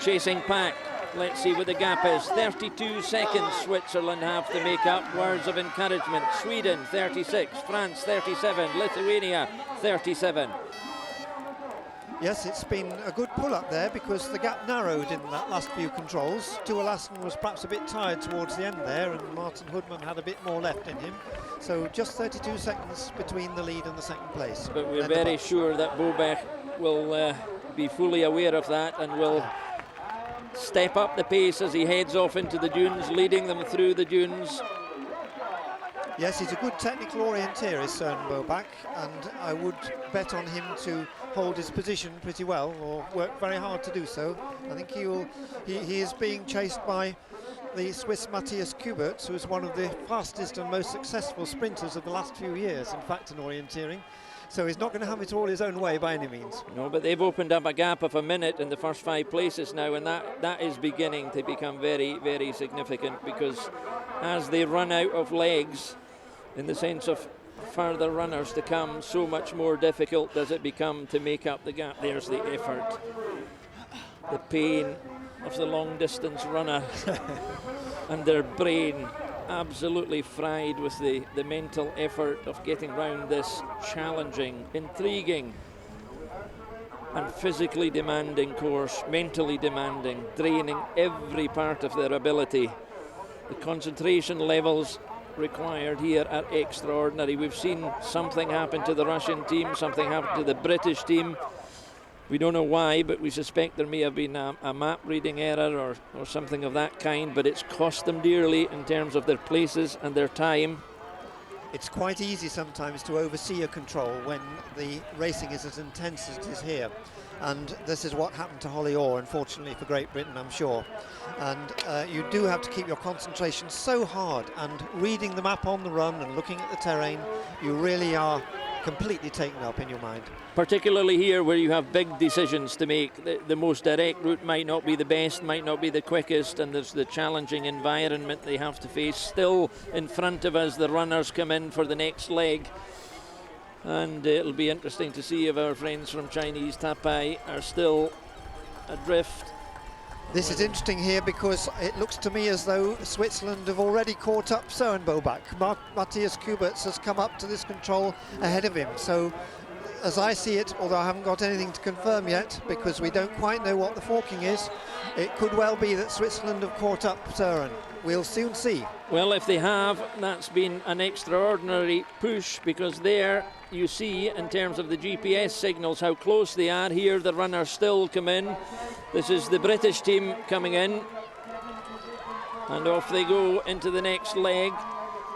Speaker 2: Chasing pack. Let's see what the gap is. 32 seconds Switzerland have to make up. Words of encouragement. Sweden 36, France 37, Lithuania 37.
Speaker 3: Yes, it's been a good pull-up there because the gap narrowed in that last few controls. Tue Lassen was perhaps a bit tired towards the end there, and Martin Hoodman had a bit more left in him. So just 32 seconds between the lead and the second place.
Speaker 2: But we're very sure that Bobek will be fully aware of that and will step up the pace as he heads off into the dunes, leading them through the dunes.
Speaker 3: Yes, he's a good technical orienteer, is Søren Bobak, and I would bet on him to hold his position pretty well, or work very hard to do so. I think he is being chased by the Swiss Matthias Kuberts, who is one of the fastest and most successful sprinters of the last few years, in fact, in orienteering. So he's not going to have it all his own way by any means.
Speaker 2: No, but they've opened up a gap of a minute in the first 5 places now, and that is beginning to become very, very significant, because as they run out of legs, in the sense of further runners to come, so much more difficult does it become to make up the gap. There's the effort, the pain of the long distance runner and their brain absolutely fried with the mental effort of getting round this challenging, intriguing and physically demanding course, mentally demanding, draining every part of their ability. The concentration levels required here are extraordinary. We've seen something happen to the Russian team, something happen to the British team. We don't know why, but we suspect there may have been a map reading error or something of that kind, but it's cost them dearly in terms of their places and their time.
Speaker 3: It's quite easy sometimes to oversee a control when the racing is as intense as it is here. And this is what happened to Holly Orr, unfortunately for Great Britain, I'm sure. And you do have to keep your concentration so hard, and reading the map on the run and looking at the terrain, you really are completely taken up in your mind.
Speaker 2: Particularly here where you have big decisions to make. The most direct route might not be the best, might not be the quickest, and there's the challenging environment they have to face. Still in front of us, the runners come in for the next leg. And it'll be interesting to see if our friends from Chinese Taipei are still adrift.
Speaker 3: This is interesting here because it looks to me as though Switzerland have already caught up Søren Bobak. Matthias Kuberts has come up to this control ahead of him. So as I see it, although I haven't got anything to confirm yet because we don't quite know what the forking is, it could well be that Switzerland have caught up Søren. we'll soon see.
Speaker 2: Well, if they have, that's been an extraordinary push, because there you see, in terms of the GPS signals, how close they are. Here the runners still come in. This is the British team coming in, and off they go into the next leg.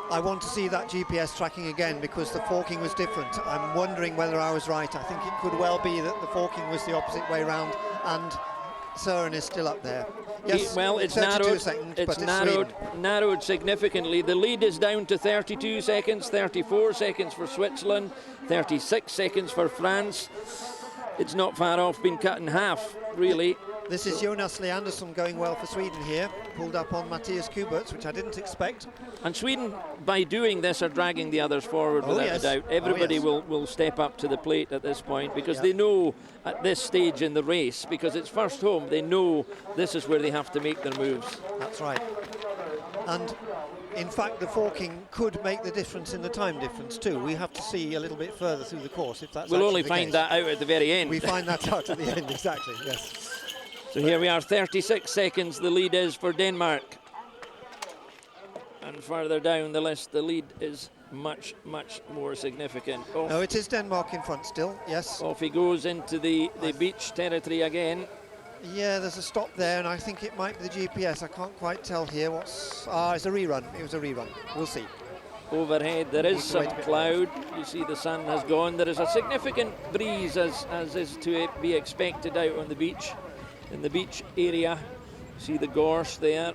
Speaker 3: I want to see that GPS tracking again, because the forking was different. I'm wondering whether I was right. I think it could well be that the forking was the opposite way round, and Søren is still up there. Yes,
Speaker 2: well, it's
Speaker 3: 32
Speaker 2: narrowed.
Speaker 3: seconds,
Speaker 2: It's
Speaker 3: but
Speaker 2: narrowed significantly. The lead is down to 32 seconds, 34 seconds for Switzerland, 36 seconds for France. It's not far off being cut in half, really.
Speaker 3: This is Jonas Leandersson going well for Sweden here, pulled up on Matthias Kuberts, which I didn't expect.
Speaker 2: And Sweden, by doing this, are dragging the others forward without a doubt. Everybody will step up to the plate at this point, because they know at this stage in the race, because it's first home, they know this is where they have to make their moves.
Speaker 3: That's right. And in fact, the forking could make the difference in the time difference too. We have to see a little bit further through the course if that's
Speaker 2: We'll
Speaker 3: actually
Speaker 2: only
Speaker 3: the
Speaker 2: find
Speaker 3: case.
Speaker 2: that out at the very end.
Speaker 3: We find that out at the end, exactly, yes.
Speaker 2: So here we are, 36 seconds the lead is for Denmark. And further down the list, the lead is much, much more significant.
Speaker 3: No, it is Denmark in front still, yes.
Speaker 2: Off he goes into the beach territory again.
Speaker 3: Yeah, there's a stop there, and I think it might be the GPS. I can't quite tell here what's... it's a rerun. It was a rerun. We'll see.
Speaker 2: Overhead there is some cloud. You see the sun has gone. There is a significant breeze, as is to be expected out on the beach. In the beach area, see the gorse there.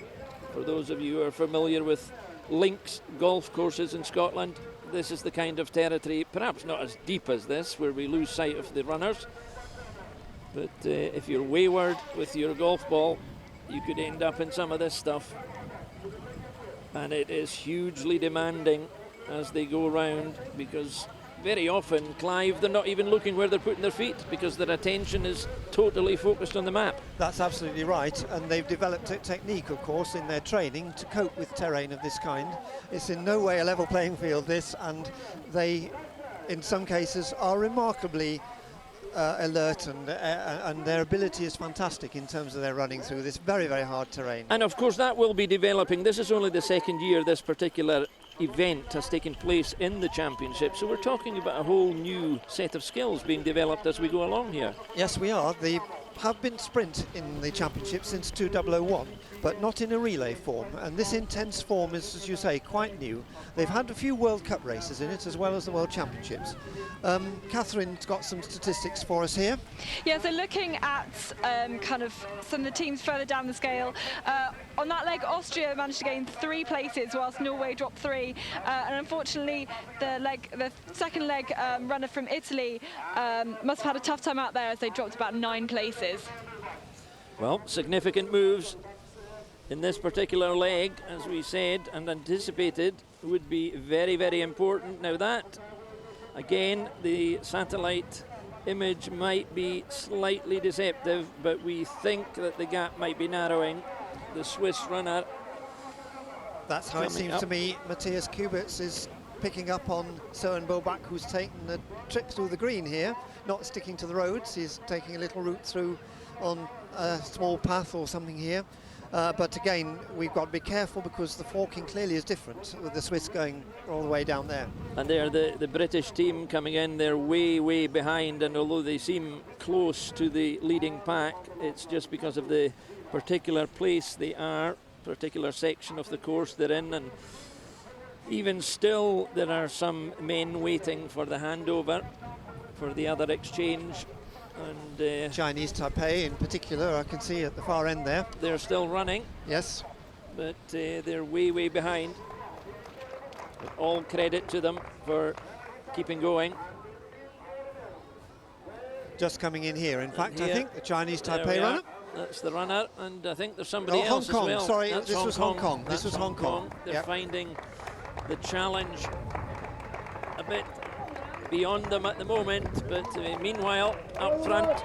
Speaker 2: For those of you who are familiar with links golf courses in Scotland, this is the kind of territory, perhaps not as deep as this, where we lose sight of the runners. But if you're wayward with your golf ball, you could end up in some of this stuff. And it is hugely demanding as they go round, because very often, Clive, they're not even looking where they're putting their feet, because their attention is totally focused on the map.
Speaker 3: That's absolutely right, and they've developed a technique, of course, in their training to cope with terrain of this kind. It's in no way a level playing field, this, and they, in some cases, are remarkably alert, and their ability is fantastic in terms of their running through this very, very hard terrain.
Speaker 2: And of course that will be developing. This is only the second year this particular event has taken place in the championship, so we're talking about a whole new set of skills being developed as we go along here.
Speaker 3: Yes, we are. They have been sprint in the championship since 2001, but not in a relay form, and this intense form is, as you say, quite new. They've had a few World Cup races in it, as well as the World Championships. Catherine's got some statistics for us here.
Speaker 5: Yeah, so looking at kind of some of the teams further down the scale, on that leg Austria managed to gain 3 places whilst Norway dropped 3, and unfortunately the second leg runner from Italy must have had a tough time out there, as they dropped about 9 places.
Speaker 2: Well, significant moves in this particular leg, as we said and anticipated, would be very, very important. Now that, again, the satellite image might be slightly deceptive, but we think that the gap might be narrowing. The Swiss runner.
Speaker 3: That's how it seems to me. Matthias Kuberts is picking up on Søren Bobak, who's taken a trip through the green here, not sticking to the roads. He's taking a little route through on a small path or something here. But again, we've got to be careful, because the forking clearly is different, with the Swiss going all the way down there.
Speaker 2: And they're the British team coming in. They're way, way behind, and although they seem close to the leading pack, it's just because of the particular place they are, particular section of the course they're in. And even still, there are some men waiting for the handover, for the other exchange. And
Speaker 3: Chinese Taipei in particular, I can see at the far end there.
Speaker 2: They're still running.
Speaker 3: Yes.
Speaker 2: But they're way, way behind. But all credit to them for keeping going.
Speaker 3: Just coming in here, in fact, I think, the Chinese
Speaker 2: There
Speaker 3: Taipei
Speaker 2: we
Speaker 3: runner.
Speaker 2: are. That's the runner, and I think there's somebody
Speaker 3: Hong
Speaker 2: else
Speaker 3: Kong,
Speaker 2: as well.
Speaker 3: sorry,
Speaker 2: That's
Speaker 3: this was Hong Kong.
Speaker 2: That's
Speaker 3: This was Hong Kong.
Speaker 2: They're
Speaker 3: Yep.
Speaker 2: finding the challenge a bit beyond them at the moment, but meanwhile, up front.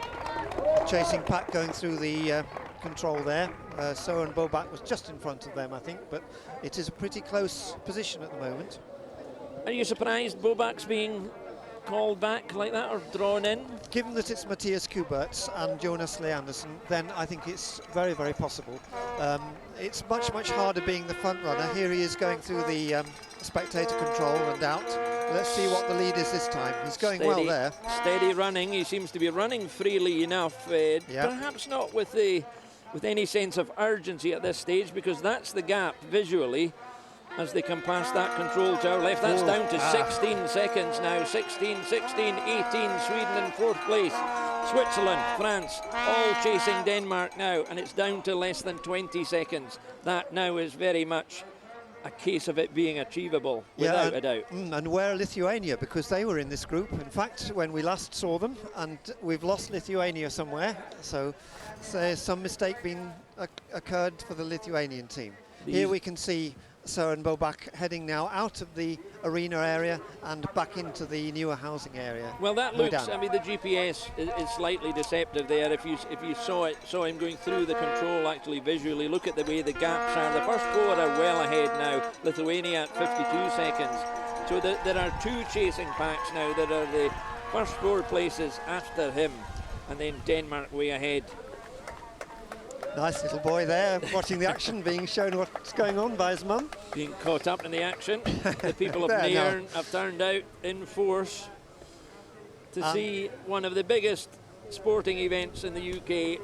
Speaker 3: Chasing pack going through the control there. Søren Bobak was just in front of them, I think, but it is a pretty close position at the moment.
Speaker 2: Are you surprised Bobak's being called back like that or drawn in?
Speaker 3: Given that it's Matthias Kuberts and Jonas Leanderson, then I think it's very, very possible. It's much, much harder being the front runner. Here he is going through the spectator control and out. Let's see what the lead is this time. He's going well there.
Speaker 2: Steady running. He seems to be running freely enough. Perhaps not with any sense of urgency at this stage, because that's the gap visually as they come past that control tower left. That's down to 16 seconds now. 16, 16, 18. Sweden in 4th place. Switzerland, France, all chasing Denmark now, and it's down to less than 20 seconds. That now is very much a case of it being achievable, without a doubt.
Speaker 3: And where are Lithuania? Because they were in this group, in fact, when we last saw them, and we've lost Lithuania somewhere. So there's some mistake being occurred for the Lithuanian team. Here we can see Søren Bobak heading now out of the arena area and back into the newer housing area.
Speaker 2: Well, that looks, I mean, the GPS is slightly deceptive there. If you saw him going through the control actually visually, look at the way the gaps are. The first 4 are well ahead now. Lithuania at 52 seconds. So there are 2 chasing packs now that are the first 4 places after him, and then Denmark way ahead.
Speaker 3: Nice little boy there, watching the action, being shown what's going on by his mum.
Speaker 2: Being caught up in the action. The people of Nairn have turned out in force to see one of the biggest sporting events in the UK.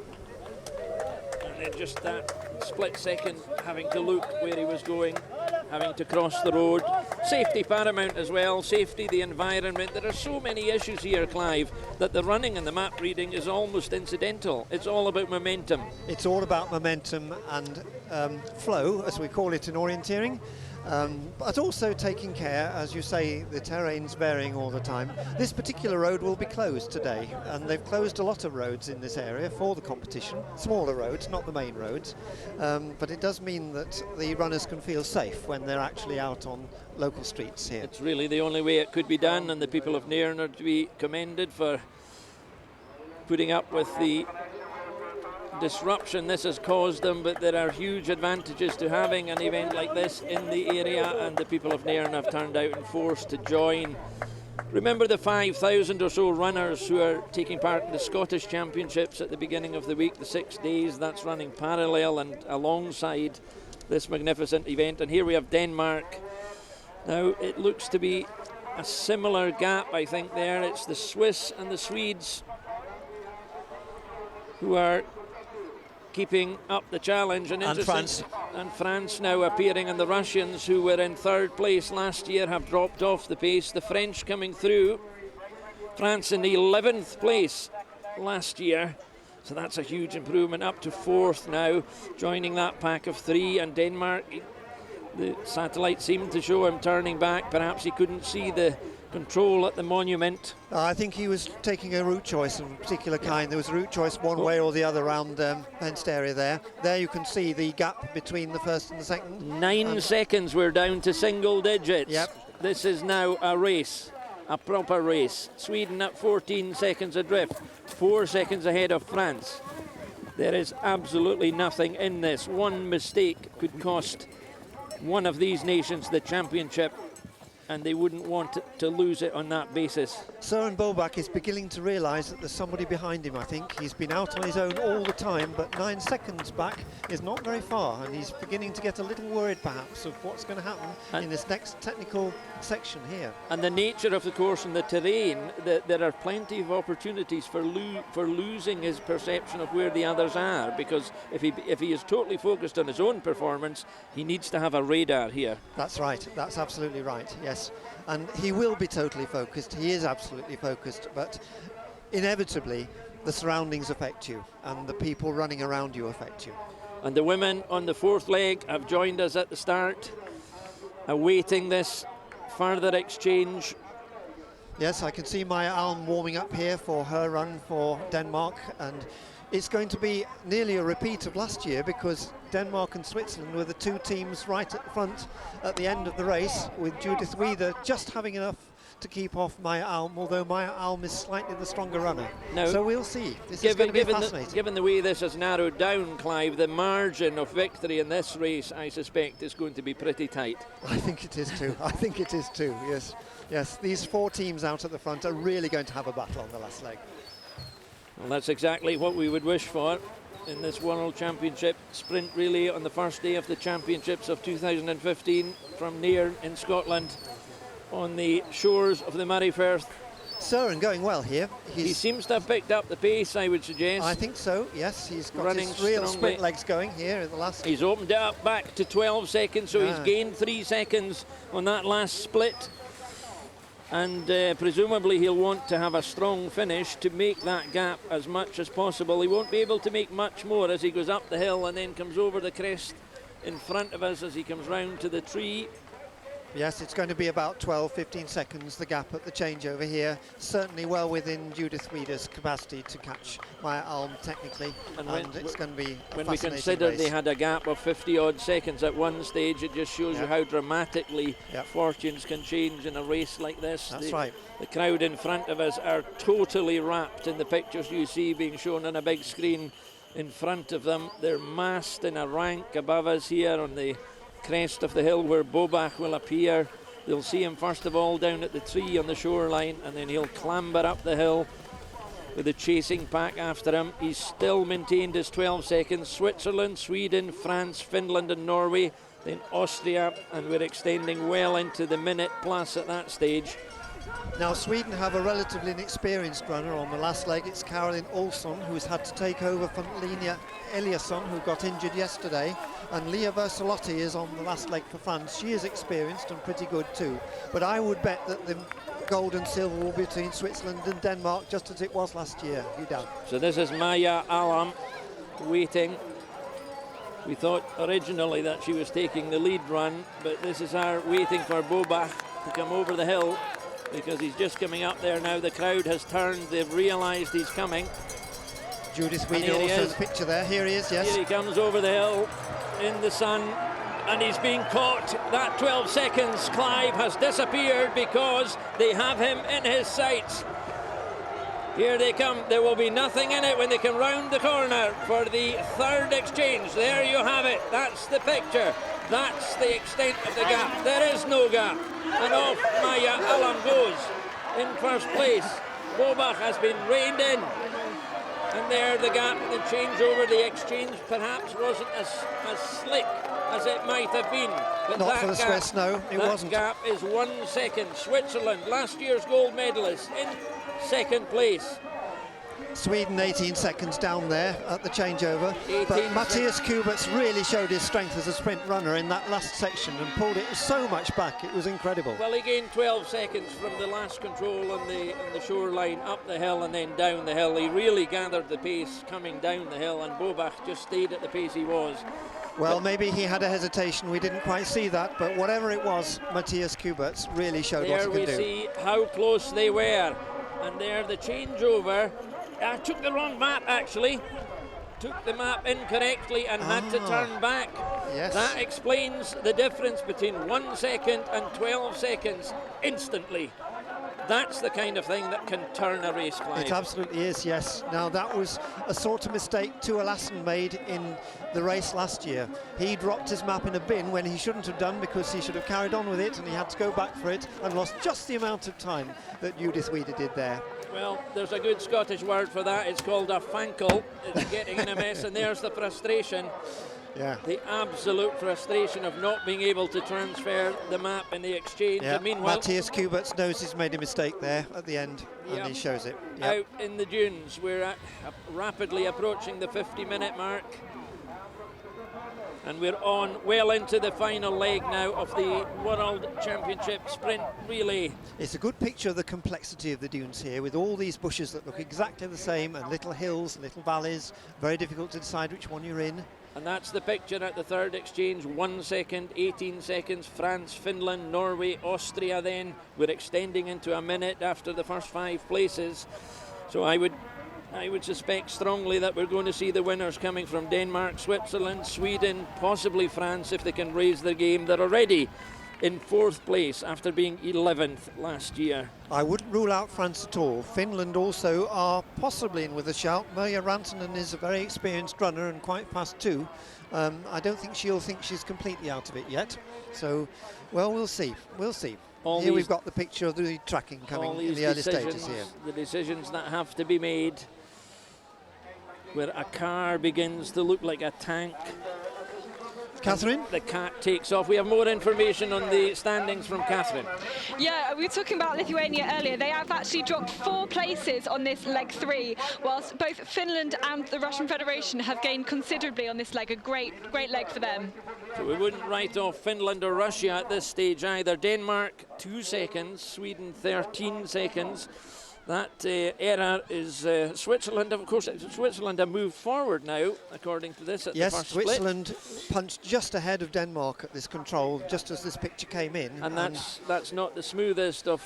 Speaker 2: And then just that split second, having to look where he was going, having to cross the road. Safety paramount as well, safety, the environment. There are so many issues here, Clive, that the running and the map reading is almost incidental. It's all about momentum.
Speaker 3: It's all about momentum and flow, as we call it in orienteering. But also taking care, as you say, the terrain's varying all the time. This particular road will be closed today, and they've closed a lot of roads in this area for the competition. Smaller roads, not the main roads, but it does mean that the runners can feel safe when they're actually out on local streets here.
Speaker 2: It's really the only way it could be done, and the people of Nairn are to be commended for putting up with the disruption this has caused them, but there are huge advantages to having an event like this in the area, and the people of Nairn have turned out in force to join. Remember the 5,000 or so runners who are taking part in the Scottish Championships at the beginning of the week, the 6 days. That's running parallel and alongside this magnificent event. And here we have Denmark. Now it looks to be a similar gap, I think, there. It's the Swiss and the Swedes who are keeping up the challenge, and France now appearing, and the Russians, who were in 3rd place last year, have dropped off the pace. The French coming through. France in the 11th place last year, so that's a huge improvement, up to 4th now, joining that pack of 3. And Denmark, the satellite seemed to show him turning back. Perhaps he couldn't see the control at the monument.
Speaker 3: I think he was taking a route choice of a particular kind. There was a route choice one way or the other around fenced area there. There you can see the gap between the first and the second.
Speaker 2: 9 seconds, we're down to single digits.
Speaker 3: Yep.
Speaker 2: This is now a race, a proper race. Sweden at 14 seconds adrift, 4 seconds ahead of France. There is absolutely nothing in this. One mistake could cost one of these nations the championship, and they wouldn't want to lose it on that basis.
Speaker 3: Søren Bobak is beginning to realise that there's somebody behind him, I think. He's been out on his own all the time, but 9 seconds back is not very far, and he's beginning to get a little worried perhaps of what's going to happen in this next technical section here.
Speaker 2: And the nature of the course and the terrain, there are plenty of opportunities for losing his perception of where the others are, because if he is totally focused on his own performance, he needs to have a radar here.
Speaker 3: That's right, that's absolutely right, yes. And he will be totally focused, he is absolutely focused, but inevitably the surroundings affect you and the people running around you affect you.
Speaker 2: And the women on the 4th leg have joined us at the start, awaiting this further exchange.
Speaker 3: Yes, I can see Maya Alm warming up here for her run for Denmark, and it's going to be nearly a repeat of last year, because Denmark and Switzerland were the 2 teams right at the front at the end of the race, with Judith Weither just having enough to keep off Maya Alm, although Maya Alm is slightly the stronger runner.
Speaker 2: Now,
Speaker 3: so we'll see. This is going to be fascinating.
Speaker 2: Given the way this has narrowed down, Clive, the margin of victory in this race, I suspect, is going to be pretty tight.
Speaker 3: I think it is too. I think it is too, yes. Yes, these 4 teams out at the front are really going to have a battle on the last leg.
Speaker 2: Well, that's exactly what we would wish for in this World Championship sprint relay on the first day of the Championships of 2015 from Nairn in Scotland on the shores of the Murray Firth.
Speaker 3: Søren going well here.
Speaker 2: He seems to have picked up the pace, I would suggest.
Speaker 3: I think so, yes. He's got
Speaker 2: running
Speaker 3: his real
Speaker 2: strongly.
Speaker 3: sprint legs going here in the last.
Speaker 2: He's opened it up back to 12 seconds, so he's gained 3 seconds on that last split. And presumably he'll want to have a strong finish to make that gap as much as possible. He won't be able to make much more as he goes up the hill and then comes over the crest in front of us as he comes round to the tree.
Speaker 3: Yes, it's going to be about 12-15 seconds, the gap at the changeover here. Certainly well within Judith Weider's capacity to catch Maya Alm technically, and it's going to be a
Speaker 2: when we
Speaker 3: fascinating
Speaker 2: consider
Speaker 3: race.
Speaker 2: They had a gap of 50-odd seconds at one stage, it just shows you how dramatically fortunes can change in a race like this.
Speaker 3: That's right.
Speaker 2: The crowd in front of us are totally wrapped in the pictures you see being shown on a big screen in front of them. They're massed in a rank above us here on the crest of the hill where Bobach will appear. They'll see him first of all down at the tree on the shoreline, and then he'll clamber up the hill with the chasing pack after him. He's still maintained his 12 seconds. Switzerland, Sweden, France, Finland and Norway, then Austria, and we're extending well into the minute plus at that stage.
Speaker 3: Now Sweden have a relatively inexperienced runner on the last leg. It's Caroline Olsson, who's had to take over from Lina Eliasson, who got injured yesterday, and Leah Versalotti is on the last leg for France. She is experienced and pretty good too, but I would bet that the gold and silver will be between Switzerland and Denmark, just as it was last year. You down?
Speaker 2: So this is Maya Alm waiting. We thought originally that she was taking the lead run, but this is her waiting for Bobach to come over the hill, because he's just coming up there now. The crowd has turned, they've realised he's coming.
Speaker 3: Judith Weider also the picture there. Here he is, yes.
Speaker 2: Here he comes over the hill in the sun, and he's being caught. That 12 seconds, Clive, has disappeared because they have him in his sights. Here they come. There will be nothing in it when they come round the corner for the third exchange. There you have it. That's the picture. That's the extent of the gap. There is no gap. And off Maya Alm goes in first place. Bobach has been reined in. And there the gap, the changeover, the exchange perhaps wasn't as slick as it might have been. But
Speaker 3: not for the Swiss, no, it wasn't.
Speaker 2: That gap is 1 second. Switzerland, last year's gold medalist, in second place.
Speaker 3: Sweden 18 seconds down there at the changeover, but Matthias Kubert's really showed his strength as a sprint runner in that last section and pulled it so much back, it was incredible.
Speaker 2: Well, he gained 12 seconds from the last control on the shoreline up the hill and then down the hill. He really gathered the pace coming down the hill, and Bobach just stayed at the pace he was.
Speaker 3: Well, maybe he had a hesitation, we didn't quite see that, but whatever it was, Matthias Kubert's really showed what he could do.
Speaker 2: There we see how close they were, and there the changeover. I took the wrong map, actually. Took the map incorrectly and had to turn back.
Speaker 3: Yes.
Speaker 2: That explains the difference between 1 second and 12 seconds instantly. That's the kind of thing that can turn a race, Clive.
Speaker 3: It absolutely is, yes. Now, that was a sort of mistake Tua Lassen made in the race last year. He dropped his map in a bin when he shouldn't have done, because he should have carried on with it, and he had to go back for it and lost just the amount of time that Judith Weider did there.
Speaker 2: Well, there's a good Scottish word for that. It's called a fankle. It's getting in a mess, and there's the frustration.
Speaker 3: Yeah.
Speaker 2: The absolute frustration of not being able to transfer the map in the exchange.
Speaker 3: Yeah.
Speaker 2: And meanwhile,
Speaker 3: Matthias Kubert's knows he's made a mistake there at the end, and he shows it.
Speaker 2: Out in the dunes, we're rapidly approaching the 50-minute mark. And we're on well into the final leg now of the World Championship Sprint Relay.
Speaker 3: It's a good picture of the complexity of the dunes here, with all these bushes that look exactly the same, and little hills, little valleys. Very difficult to decide which one you're in.
Speaker 2: And that's the picture at the third exchange. 1 second, 18 seconds, France, Finland, Norway, Austria then. We're extending into a minute after the first 5 places. So I would suspect strongly that we're going to see the winners coming from Denmark, Switzerland, Sweden, possibly France if they can raise their game. They're already in 4th place after being 11th last year.
Speaker 3: I wouldn't rule out France at all. Finland also are possibly in with a shout. Merja Rantanen is a very experienced runner and quite fast too. I don't think she'll think she's completely out of it yet. So, well, we'll see. We'll see. Here we've got the picture of the tracking coming in the early stages here.
Speaker 2: The decisions that have to be made, where a car begins to look like a tank.
Speaker 3: Catherine?
Speaker 2: The cat takes off. We have more information on the standings from Catherine.
Speaker 5: Yeah, we were talking about Lithuania earlier. They have actually dropped 4 places on this leg 3, whilst both Finland and the Russian Federation have gained considerably on this leg. A great leg for them.
Speaker 2: So we wouldn't write off Finland or Russia at this stage either. Denmark 2 seconds, Sweden 13 seconds. That error is Switzerland. Of course, Switzerland have moved forward now, according to this, at the first split.
Speaker 3: Yes, Switzerland punched just ahead of Denmark at this control, just as this picture came in.
Speaker 2: And that's not the smoothest of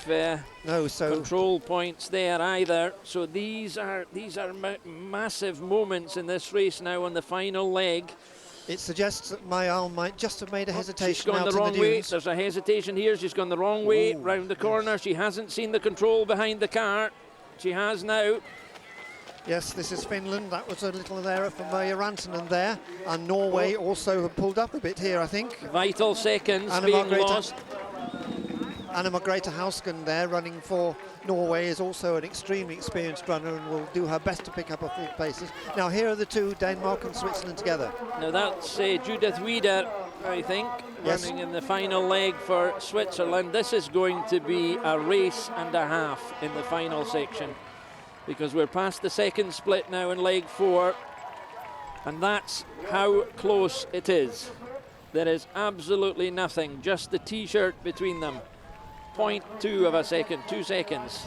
Speaker 2: control points there either. So these are massive moments in this race now on the final leg.
Speaker 3: It suggests that Nairn might just have made a hesitation.
Speaker 2: She's gone the wrong way. There's a hesitation here. She's gone the wrong way round the corner. Yes. She hasn't seen the control behind the car. She has now.
Speaker 3: Yes, this is Finland. That was a little error from Merja Rantanen there. And Norway also have pulled up a bit here, I think.
Speaker 2: Vital seconds being lost.
Speaker 3: Anna Margrethe Hausken there running for Norway is also an extremely experienced runner and will do her best to pick up a few places. Now here are the two, Denmark and Switzerland together.
Speaker 2: Now that's Judith Wieder, I think, running in the final leg for Switzerland. This is going to be a race and a half in the final section, because we're past the second split now in leg 4, and that's how close it is. There is absolutely nothing, just the t-shirt between them. 0.2 of a second, 2 seconds.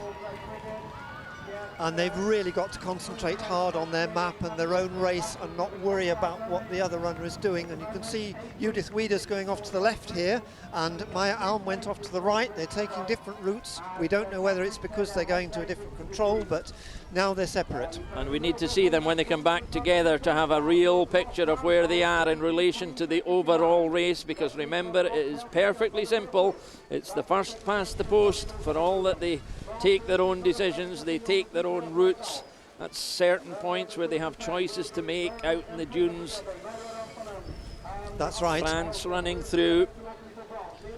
Speaker 3: And they've really got to concentrate hard on their map and their own race and not worry about what the other runner is doing. And you can see Judith Wieder's going off to the left here, and Maja Alm went off to the right. They're taking different routes. We don't know whether it's because they're going to a different control, but now they're separate. And
Speaker 2: we need to see them when they come back together to have a real picture of where they are in relation to the overall race, because remember, it is perfectly simple. It's the first past the post. For all that they take their own decisions, they take their own routes at certain points where they have choices to make out in the dunes.
Speaker 3: That's right.
Speaker 2: France running through.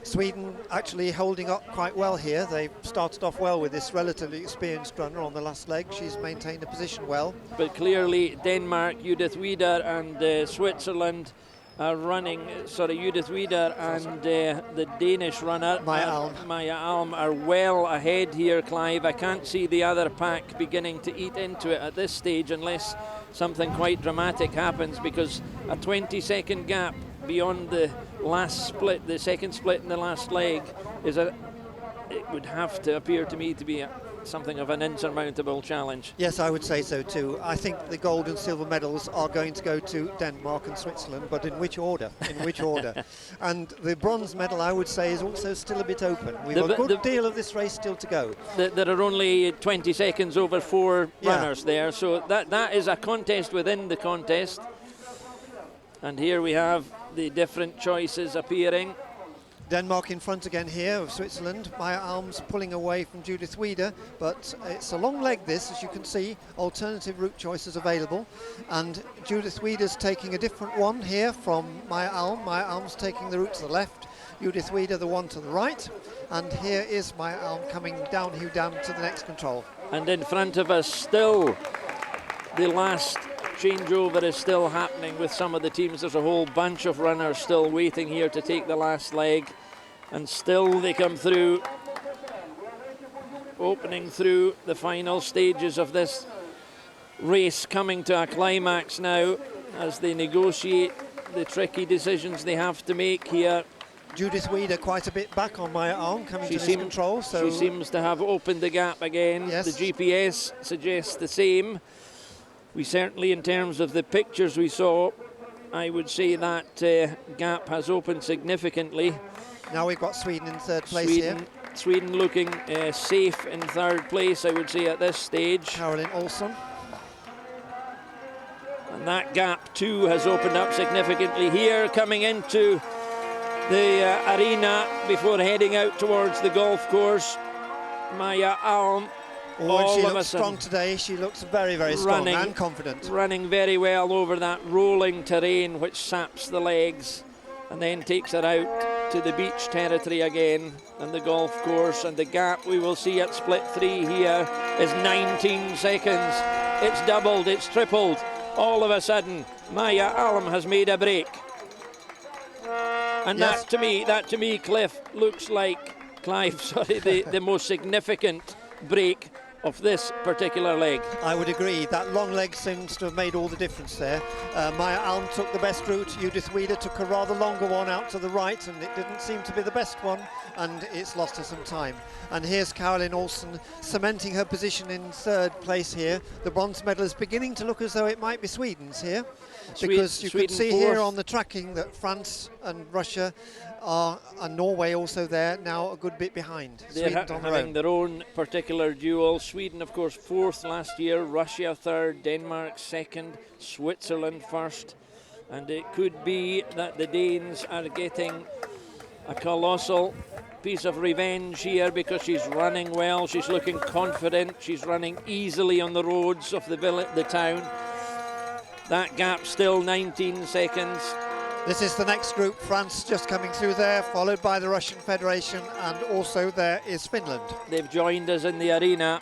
Speaker 3: Sweden actually holding up quite well here. They started off well with this relatively experienced runner on the last leg. She's maintained the position well. But
Speaker 2: clearly Denmark, Judith Wieder, and Switzerland are running. Judith Wieder and the Danish runner Maja Alm are well ahead here, Clive. I can't see the other pack beginning to eat into it at this stage unless something quite dramatic happens, because a 20-second gap beyond the last split, the second split in the last leg, it would have to appear to me to be something of an insurmountable challenge.
Speaker 3: Yes, I would say so too. I think the gold and silver medals are going to go to Denmark and Switzerland, but in which order? And the bronze medal, I would say, is also still a bit open. We've got a good deal of this race still to go.
Speaker 2: There are only 20 seconds over 4 runners there, so that is a contest within the contest. And here we have the different choices appearing.
Speaker 3: Denmark in front again here of Switzerland. Maja Alm's pulling away from Judith Wieder, but it's a long leg this, as you can see. Alternative route choices available, and Judith Wieder's taking a different one here from Maja Alm. Maja Alm's taking the route to the left, Judith Wieder the one to the right, and here is Maja Alm coming down to the next control.
Speaker 2: And in front of us still, the last changeover is still happening with some of the teams. There's a whole bunch of runners still waiting here to take the last leg, and still they come through, opening through the final stages of this race, coming to a climax now as they negotiate the tricky decisions they have to make here.
Speaker 3: Judith Wieder quite a bit back on Maja Alm coming to this control. So
Speaker 2: she seems to have opened the gap again.
Speaker 3: Yes.
Speaker 2: The GPS suggests the same. We certainly, in terms of the pictures we saw, I would say that gap has opened significantly.
Speaker 3: Now we've got Sweden in third place here.
Speaker 2: Sweden looking safe in third place, I would say, at this stage.
Speaker 3: Caroline Olsson.
Speaker 2: And that gap too has opened up significantly here, coming into the arena before heading out towards the golf course. Maya Alm,
Speaker 3: Oh, and she
Speaker 2: all of a
Speaker 3: looks strong
Speaker 2: sudden
Speaker 3: today. She looks very, very strong and confident.
Speaker 2: running very well over that rolling terrain which saps the legs and then takes her out to the beach territory again and the golf course, and the gap we will see at split 3 here is 19 seconds. It's doubled, it's tripled. All of a sudden Maya Alm has made a break, and
Speaker 3: Yes.
Speaker 2: that to me Clive, looks like the most significant break of this particular leg.
Speaker 3: I would agree. That long leg seems to have made all the difference there. Maya Alm took the best route. Judith Weeder took a rather longer one out to the right, and it didn't seem to be the best one, and it's lost her some time. And here's Caroline Olsen cementing her position in 3rd place here. The bronze medal is beginning to look as though it might be Sweden's here, because you can
Speaker 2: Sweden
Speaker 3: see here
Speaker 2: 4th.
Speaker 3: on the tracking that France and Russia are, and Norway also there, now a good bit behind.
Speaker 2: They're
Speaker 3: Sweden's on their
Speaker 2: having
Speaker 3: own.
Speaker 2: their own particular duel. Sweden, of course, 4th last year, Russia 3rd, Denmark 2nd, Switzerland 1st, and it could be that the Danes are getting a colossal piece of revenge here, because she's running well, she's looking confident, she's running easily on the roads of the town. That gap still 19 seconds.
Speaker 3: This is the next group, France just coming through there, followed by the Russian Federation, and also there is Finland.
Speaker 2: They've joined us in the arena,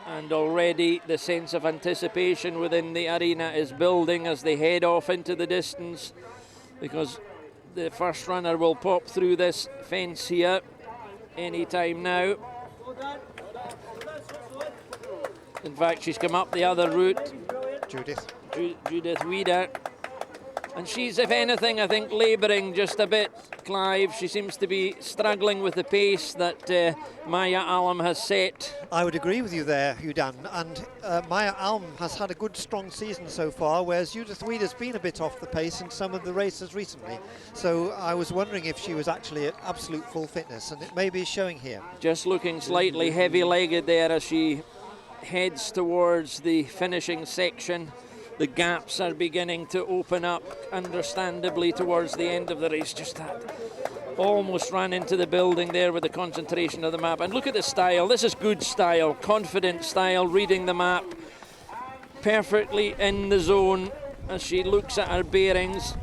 Speaker 2: and already the sense of anticipation within the arena is building as they head off into the distance, because the first runner will pop through this fence here any time now. In fact, she's come up the other route,
Speaker 3: Judith.
Speaker 2: Judith Weeder. And she's, if anything, I think, labouring just a bit, Clive. She seems to be struggling with the pace that Maya Alm has set.
Speaker 3: I would agree with you there, Hugh Dan. And Maya Alm has had a good, strong season so far, whereas Judith Weeder's been a bit off the pace in some of the races recently. So I was wondering if she was actually at absolute full fitness, and it may be showing here.
Speaker 2: Just looking slightly heavy-legged there as she heads towards the finishing section. The gaps are beginning to open up, understandably, towards the end of the race. Just that almost ran into the building there with the concentration of the map. And look at the style. This is good style, confident style, reading the map, perfectly in the zone as she looks at her bearings.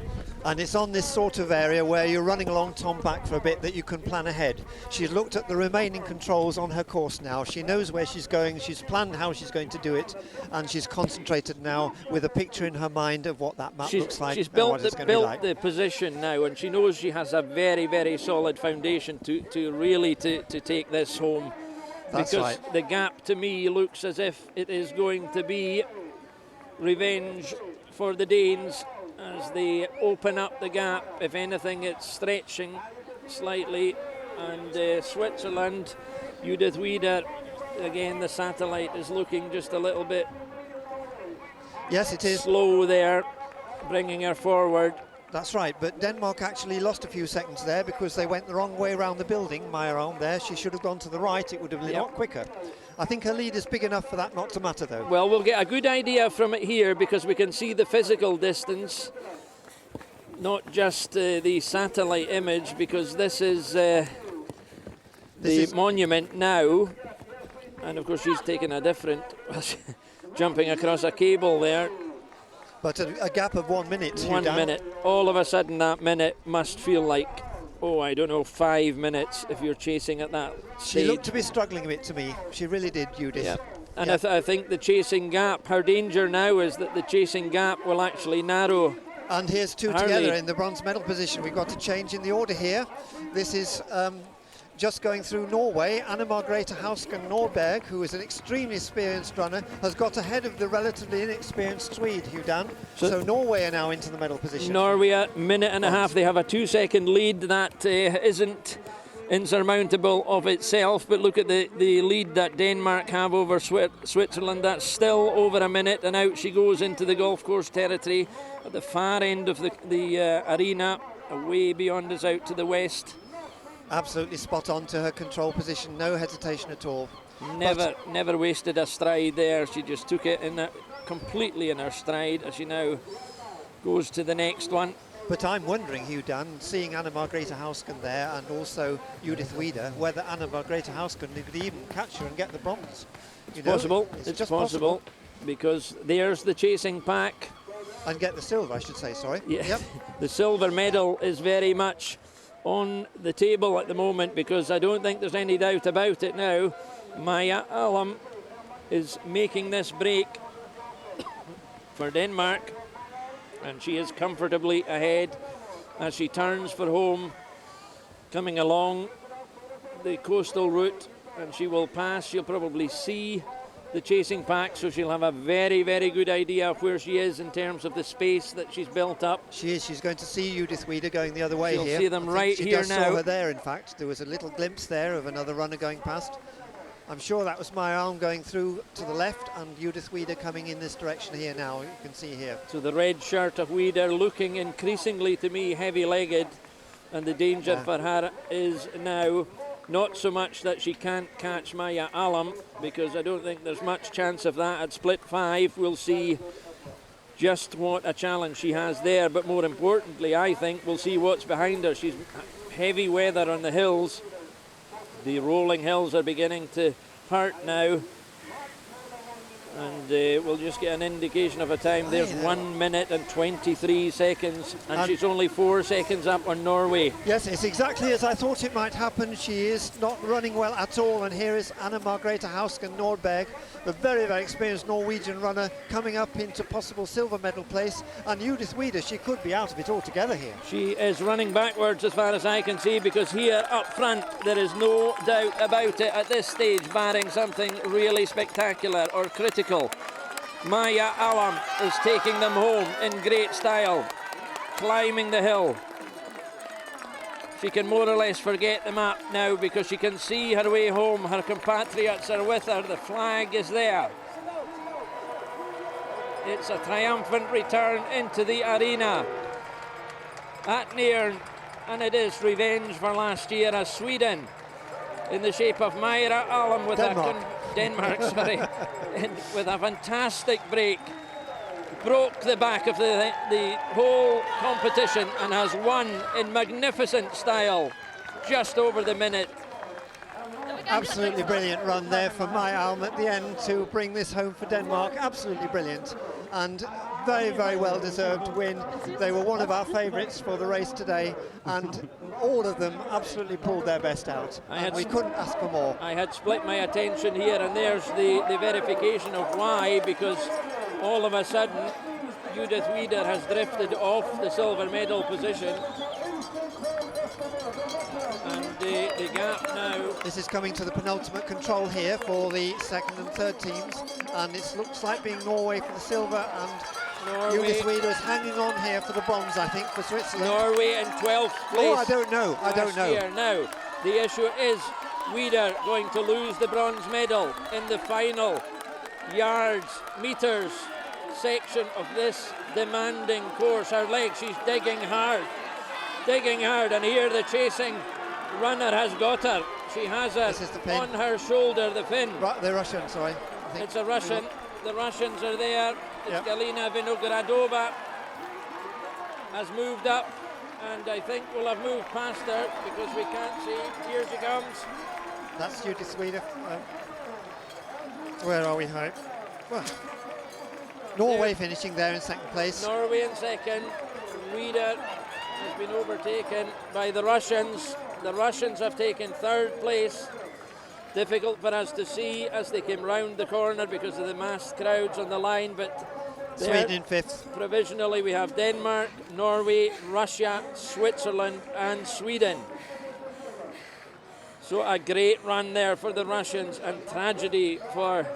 Speaker 3: And it's on this sort of area where you're running along Tom back for a bit that you can plan ahead. She's looked at the remaining controls on her course now. She knows where she's going, she's planned how she's going to do it, and she's concentrated now with a picture in her mind of what that map looks like.
Speaker 2: She's
Speaker 3: and
Speaker 2: built,
Speaker 3: what it's going to be like.
Speaker 2: the position now, and she knows she has a very, very solid foundation to really take this home.
Speaker 3: That's
Speaker 2: because
Speaker 3: right.
Speaker 2: The gap to me looks as if it is going to be revenge for the Danes as they open up the gap. If anything, it's stretching slightly, and Switzerland, Judith Weeder, again the satellite is looking just a little bit
Speaker 3: Yes, it is.
Speaker 2: slow there, bringing her forward.
Speaker 3: That's right, but Denmark actually lost a few seconds there because they went the wrong way around the building. Maya Alm there, she should have gone to the right, it would have been a lot quicker. I think her lead is big enough for that not to matter though.
Speaker 2: Well, we'll get a good idea from it here because we can see the physical distance, not just the satellite image, because this is the monument now, and of course she's taken a different jumping across a cable there.
Speaker 3: But a gap of 1 minute.
Speaker 2: 1 minute. All of a sudden that minute must feel like, oh, I don't know, 5 minutes if you're chasing at that stage.
Speaker 3: She looked to be struggling a bit to me. She really did, Judith.
Speaker 2: Yeah. And I think the chasing gap, her danger now is that the chasing gap will actually narrow.
Speaker 3: And here's two
Speaker 2: Her
Speaker 3: together
Speaker 2: lead.
Speaker 3: in the bronze medal position. We've got to change in the order here. This is just going through Norway. Anna Margrethe Hausken Norberg, who is an extremely experienced runner, has got ahead of the relatively inexperienced Swede, Hugh Dan. So Norway are now into the medal position.
Speaker 2: Norway, a minute and a half. They have a 2-second lead that isn't insurmountable of itself, but look at the lead that Denmark have over Switzerland. That's still over a minute, and out she goes into the golf course territory at the far end of the arena, way beyond us out to the west.
Speaker 3: Absolutely spot on to her control position, no hesitation at all.
Speaker 2: Never wasted a stride there. She just took it completely in her stride as she now goes to the next one.
Speaker 3: But I'm wondering, Hugh Dunn, seeing Anna Margrethe Hausken there and also Judith Wieder, whether Anna Margrethe Hausken could even catch her and get the bronze.
Speaker 2: Possible.
Speaker 3: It's
Speaker 2: just
Speaker 3: just possible.
Speaker 2: Because there's the chasing pack.
Speaker 3: And get the silver, I should say, sorry.
Speaker 2: Yeah.
Speaker 3: Yep.
Speaker 2: The silver medal is very much on the table at the moment, because I don't think there's any doubt about it now. Maya Alm is making this break for Denmark, and she is comfortably ahead as she turns for home, coming along the coastal route, and she will pass. She'll probably see the chasing pack, so she'll have a very, very good idea of where she is in terms of the space that she's built up.
Speaker 3: She is. She's going to see Judith Wieder going the other way
Speaker 2: She'll
Speaker 3: here.
Speaker 2: see them
Speaker 3: I
Speaker 2: right
Speaker 3: think
Speaker 2: here
Speaker 3: she
Speaker 2: now.
Speaker 3: saw her there, in fact. There was a little glimpse there of another runner going past. I'm sure that was my arm going through to the left, and Judith Wieder coming in this direction here now, you can see here.
Speaker 2: So the red shirt of Wieder looking increasingly to me heavy-legged, and the danger for her is now not so much that she can't catch Maya Alm, because I don't think there's much chance of that at split 5. We'll see just what a challenge she has there, but more importantly, I think we'll see what's behind her. She's heavy weather on the hills. The rolling hills are beginning to hurt now, and we'll just get an indication of a time. There's 1 minute and 23 seconds, and she's only 4 seconds up on Norway.
Speaker 3: Yes, it's exactly as I thought it might happen. She is not running well at all, and here is Anna Margrethe Hausken Nordberg, the very, very experienced Norwegian runner, coming up into possible silver medal place, and Judith Wieder, she could be out of it altogether here.
Speaker 2: She is running backwards as far as I can see, because here up front there is no doubt about it at this stage, barring something really spectacular or critical. Maya Alm is taking them home in great style, climbing the hill. She can more or less forget the map now, because she can see her way home. Her compatriots are with her. The flag is there. It's a triumphant return into the arena at Nairn, and it is revenge for last year, as Sweden, in the shape of Maya Alm with Denmark, sorry, with a fantastic break, broke the back of the whole competition and has won in magnificent style just over the minute.
Speaker 3: Absolutely brilliant run there for Maya Alm at the end to bring this home for Denmark. Absolutely brilliant, and very, very well deserved win. They were one of our favourites for the race today, and all of them absolutely pulled their best out. We couldn't ask for more.
Speaker 2: I had split my attention here, and there's the verification of why, because all of a sudden Judith Wieder has drifted off the silver medal position, and the gap now.
Speaker 3: This is coming to the penultimate control here for the second and third teams, and it looks like being Norway for the silver, and Judith Wieder is hanging on here for the bronze, I think, for Switzerland.
Speaker 2: Norway in 12th place.
Speaker 3: Oh, I don't know.
Speaker 2: Now, the issue is Wieder going to lose the bronze medal in the final yards, meters section of this demanding course. Her legs, she's digging hard, and here the chasing runner has got her. She has her on her shoulder, the Finn.
Speaker 3: The Russian, sorry.
Speaker 2: It's a Russian. The Russians are there. It's Galina Vinogradova has moved up, and I think we'll have moved past her because we can't see. Here she comes.
Speaker 3: That's Judith Wieder. Where are we, Hype? Well, Norway finishing there in second place.
Speaker 2: Norway in second. Wieder has been overtaken by the Russians. The Russians have taken third place. Difficult for us to see as they came round the corner because of the massed crowds on the line, but
Speaker 3: Sweden in fifth.
Speaker 2: Provisionally we have Denmark, Norway, Russia, Switzerland and Sweden. So a great run there for the Russians, and tragedy for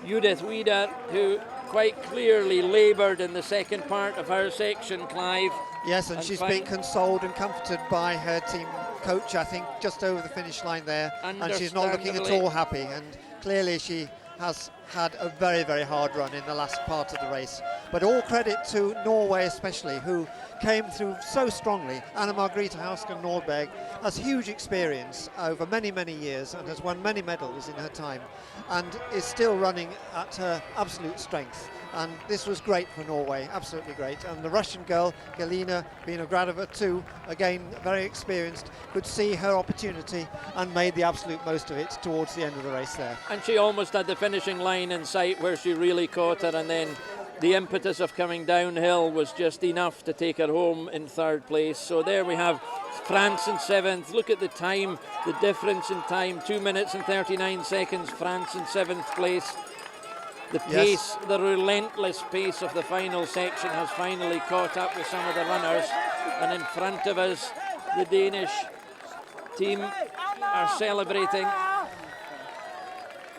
Speaker 2: Judith Wieder, who quite clearly laboured in the second part of her section, Clive.
Speaker 3: Yes, and she's been consoled and comforted by her team coach, I think, just over the finish line there, and she's not looking at all happy, and clearly she has had a very, very hard run in the last part of the race. But all credit to Norway especially, who came through so strongly. Anna Margrethe Hausken Nordberg has huge experience over many, many years and has won many medals in her time, and is still running at her absolute strength. and this was great for Norway, absolutely great. And the Russian girl, Galina Vinogradova too, again very experienced, could see her opportunity and made the absolute most of it towards the end of the race there.
Speaker 2: And she almost had the finishing line in sight where she really caught her, and then the impetus of coming downhill was just enough to take her home in third place. So there we have France in seventh. Look at the time, the difference in time, 2 minutes and 39 seconds, France in seventh place. The pace, the relentless pace of the final section has finally caught up with some of the runners, and in front of us the Danish team are celebrating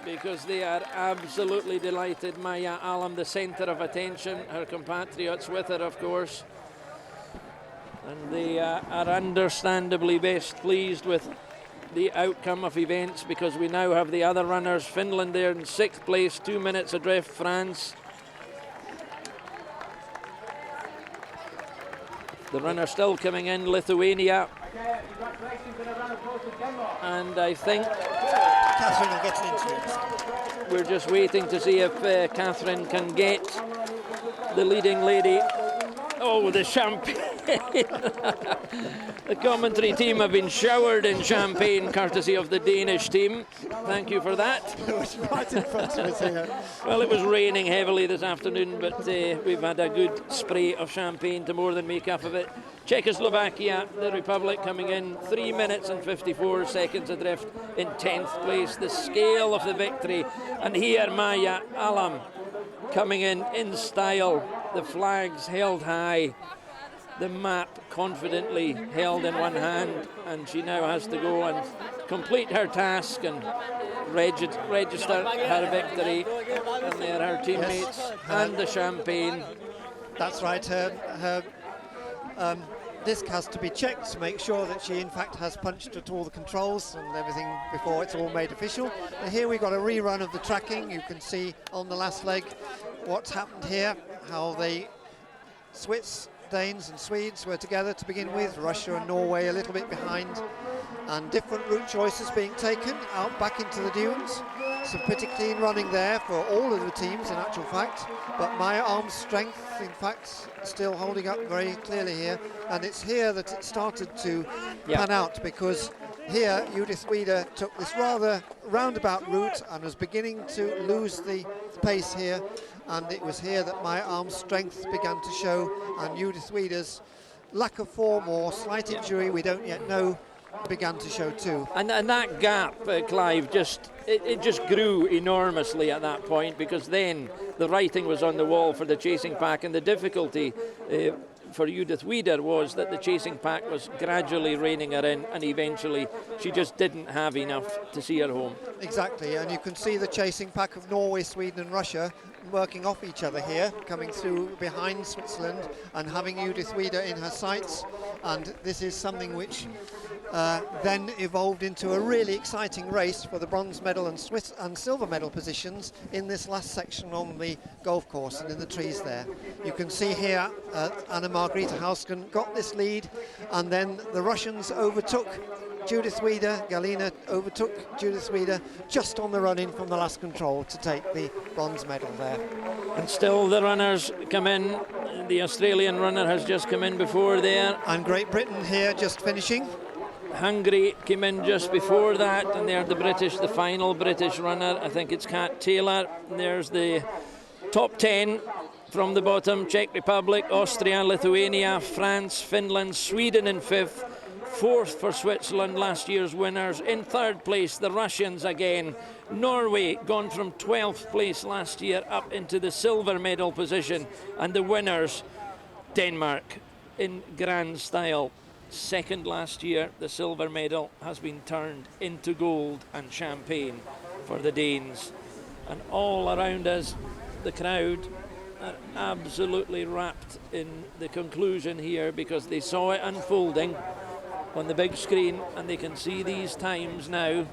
Speaker 2: because they are absolutely delighted. Maja Alm, the centre of attention, her compatriots with her of course, and they are understandably best pleased with the outcome of events, because we now have the other runners. Finland there in sixth place, 2 minutes adrift France. The runner still coming in, Lithuania. And I think
Speaker 3: Catherine will get into it.
Speaker 2: We're just waiting to see if Catherine can get the leading lady. Oh, the champagne. The commentary team have been showered in champagne courtesy of the Danish team. Thank you for that.
Speaker 3: It was right in front of us here.
Speaker 2: Well, it was raining heavily this afternoon, but we've had a good spray of champagne to more than make up of it. Czechoslovakia, the Republic, coming in 3 minutes and 54 seconds adrift in 10th place. The scale of the victory. And here Maja Alm coming in style. The flags held high. The map confidently held in one hand, and she now has to go and complete her task and register her victory. And there are her teammates, yes, and the champagne.
Speaker 3: That's right. Her disc has to be checked to make sure that she in fact has punched at all the controls and everything before it's all made official. And here we've got a rerun of the tracking. You can see on the last leg what's happened here, how the Swiss, Danes and Swedes were together to begin with, Russia and Norway a little bit behind, and different route choices being taken out back into the dunes. Some pretty clean running there for all of the teams in actual fact, but Maja Alm's strength in fact still holding up very clearly here, and it's here that it started to pan out, because here Judith Wieder took this rather roundabout route and was beginning to lose the pace here, and it was here that Maja Alm's strength began to show, and Judith Wider's lack of form or slight injury, we don't yet know, began to show too.
Speaker 2: And that gap, Clive, it just grew enormously at that point, because then the writing was on the wall for the chasing pack, and the difficulty for Judith Wieder was that the chasing pack was gradually reining her in, and eventually she just didn't have enough to see her home.
Speaker 3: Exactly, and you can see the chasing pack of Norway, Sweden and Russia working off each other here, coming through behind Switzerland and having Judith Wieder in her sights, and this is something which then evolved into a really exciting race for the bronze medal and Swiss and silver medal positions in this last section on the golf course and in the trees there. You can see here Anna Margrethe Hausken got this lead, and then the Russians overtook Judith Wieder. Galina overtook Judith Wieder just on the run-in from the last control to take the bronze medal there.
Speaker 2: And still the runners come in. The Australian runner has just come in before there.
Speaker 3: And Great Britain here just finishing.
Speaker 2: Hungary came in just before that, and they're the final British runner. I think it's Kat Taylor. There's the top 10 from the bottom: Czech Republic, Austria, Lithuania, France, Finland, Sweden in fifth. Fourth for Switzerland, last year's winners. In third place, the Russians again. Norway gone from 12th place last year up into the silver medal position. And the winners, Denmark, in grand style. Second last year, the silver medal has been turned into gold and champagne for the Danes. And all around us, the crowd are absolutely wrapped in the conclusion here, because they saw it unfolding on the big screen, and they can see these times now,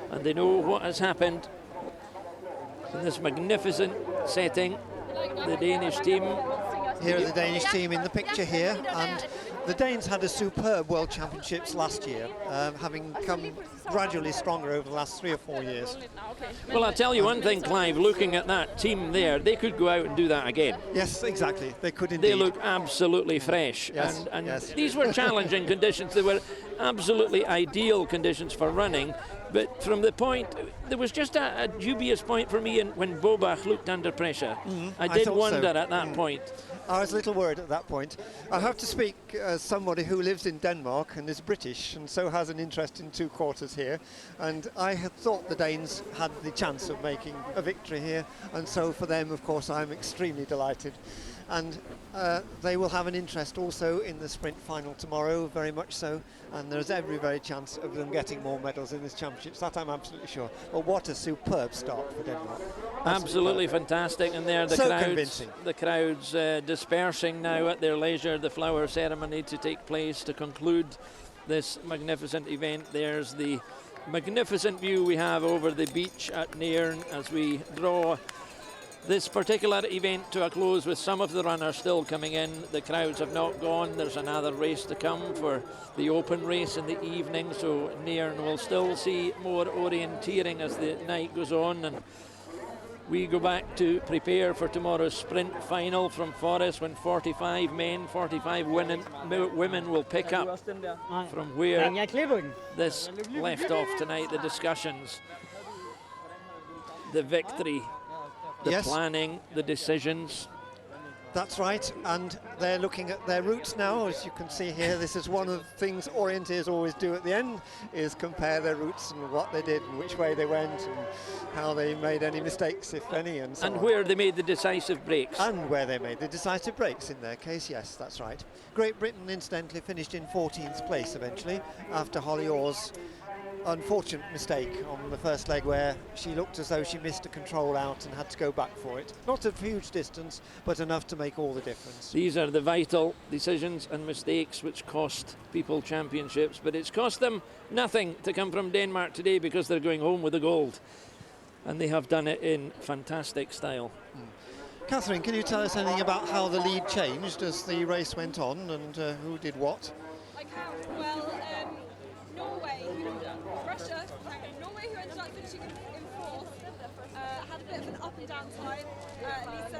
Speaker 2: and they know what has happened in this magnificent setting. The Danish team
Speaker 3: Here are the Danish team in the picture here, and the Danes had a superb World Championships last year, having come gradually stronger over the last 3 or 4 years.
Speaker 2: Well, I'll tell you one thing, Clive, looking at that team there, they could go out and do that again.
Speaker 3: Yes, exactly, they could indeed.
Speaker 2: They look absolutely fresh.
Speaker 3: Yes,
Speaker 2: and
Speaker 3: yes.
Speaker 2: These were challenging conditions. They were absolutely ideal conditions for running. But from the point, there was just a dubious point for me when Bobach looked under pressure. I did wonder at that point.
Speaker 3: I was a little worried at that point. I have to speak as somebody who lives in Denmark and is British and so has an interest in 2 quarters here. And I had thought the Danes had the chance of making a victory here. And so for them, of course, I'm extremely delighted. And they will have an interest also in the sprint final tomorrow, very much so. And there's very chance of them getting more medals in this championships. That I'm absolutely sure. But what a superb start for Denmark.
Speaker 2: Absolutely fantastic. And there the
Speaker 3: so
Speaker 2: crowds,
Speaker 3: convincing.
Speaker 2: The crowds dispersing now at their leisure. The flower ceremony to take place to conclude this magnificent event. There's the magnificent view we have over the beach at Nairn as we draw this particular event to a close with some of the runners still coming in. The crowds have not gone. There's another race to come for the open race in the evening, so Nairn will still see more orienteering as the night goes on, and we go back to prepare for tomorrow's sprint final from Forest, when 45 men, 45 women will pick up from where this left off tonight. The discussions, the victory, the planning, the decisions.
Speaker 3: That's right, and they're looking at their routes now. As you can see here, this is one of the things orienteers always do at the end, is compare their routes and what they did and which way they went and how they made any mistakes, if any, and so on.
Speaker 2: Where they made the decisive breaks.
Speaker 3: And where they made the decisive breaks in their case, yes, that's right. Great Britain, incidentally, finished in 14th place eventually, after Holly Orr's unfortunate mistake on the first leg, where she looked as though she missed a control out and had to go back for it. Not a huge distance, but enough to make all the difference.
Speaker 2: These are the vital decisions and mistakes which cost people championships, but it's cost them nothing to come from Denmark today, because they're going home with the gold, and they have done it in fantastic style.
Speaker 3: Catherine, can you tell us anything about how the lead changed as the race went on, and who did what?
Speaker 5: I can. Well, Norway, who ended up finishing in 4th, had a bit of an up and down time. Lisa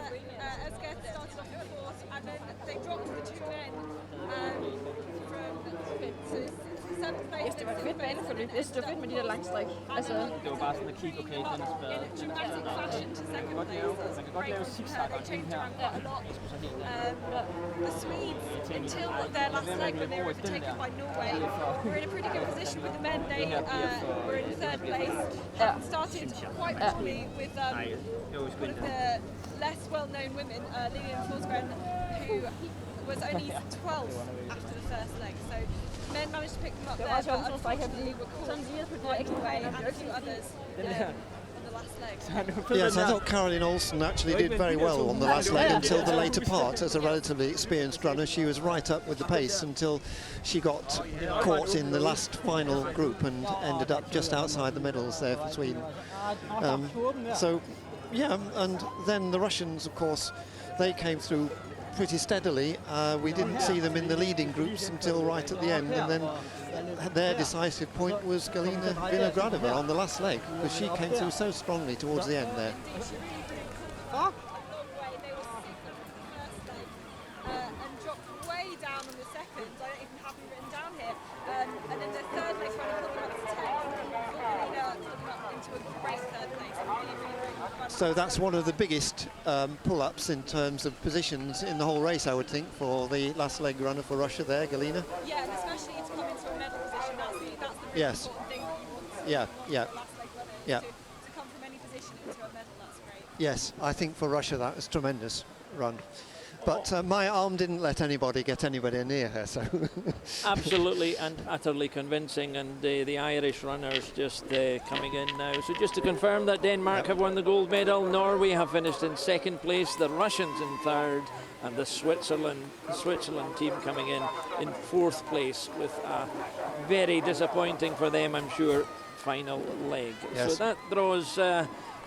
Speaker 5: Esgert started off in 4th, and then they dropped the 2 men from 7th place to 6th place.
Speaker 6: Det er fedt med de der langstræk. Altså,
Speaker 7: det var bare sådan at kigge, okay, den er spadet.
Speaker 5: In a dramatic fashion to 2nd place.
Speaker 7: Man kan godt lave zigzag
Speaker 5: They changed
Speaker 7: her.
Speaker 5: around quite a lot. The Swedes, until their last leg when they were overtaken by Norway, were in a pretty good position with the men. They were in 3rd place. Started quite poorly with one of the less well-known women, Lilian Forsgren, who was only 12th after the first leg. So men managed to pick them up there, but unfortunately were caught by Norway and 2 others on the last leg.
Speaker 3: Yes, I thought Caroline Olsen actually did very well on the last leg until the later part. As a relatively experienced runner, she was right up with the pace until she got caught in the last final group and ended up just outside the medals there for Sweden. So, yeah, and then the Russians, of course, they came through pretty steadily. We didn't see them in the leading groups until right at the end, and then their decisive point was Galina Vinogradova on the last leg, because she came through so strongly towards the end there.
Speaker 5: They were 6th on the first leg and dropped way down on the second. I don't even have them written down here. And then the 3rd leg ran up to 10th. Galina coming up into a great 3rd place.
Speaker 3: So that's one of the biggest pull-ups in terms of positions in the whole race, I would think, for the last leg runner for Russia there, Galina.
Speaker 5: Yeah, and especially to come into a medal position, that's the really
Speaker 3: Yes.
Speaker 5: important thing.
Speaker 3: Yeah.
Speaker 5: Last leg runner,
Speaker 3: Yeah.
Speaker 5: To come from any position into a medal, that's great.
Speaker 3: Yes, I think for Russia that was a tremendous run. But my arm didn't let anybody get anybody near her, so...
Speaker 2: Absolutely and utterly convincing, and the Irish runners just coming in now. So just to confirm that Denmark have won the gold medal, Norway have finished in 2nd place, the Russians in 3rd, and the Switzerland team coming in 4th place, with a very disappointing for them, I'm sure, final leg.
Speaker 3: Yes.
Speaker 2: So that draws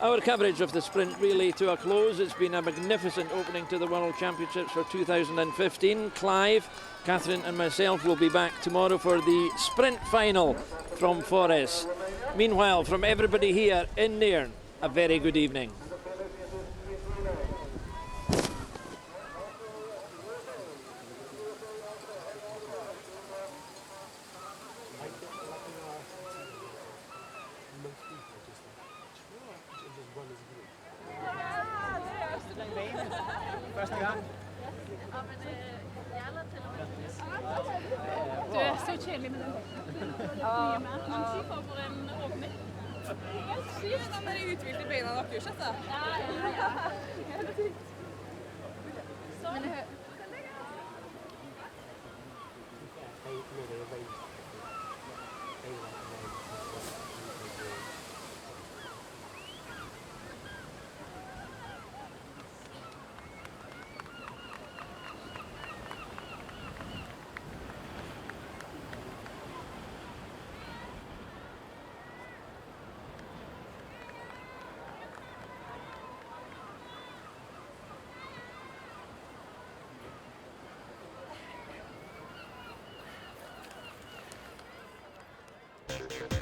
Speaker 2: Our coverage of the sprint relay to a close. It's been a magnificent opening to the World Championships for 2015. Clive, Catherine and myself will be back tomorrow for the sprint final from Forres. Meanwhile, from everybody here in Nairn, a very good evening.
Speaker 6: Du er så kjedelig med den. Mye mer. Man sier for en åpning. Helt sykt. Den der utvilte beina dere sett da. Ja. Men det
Speaker 8: Thank you.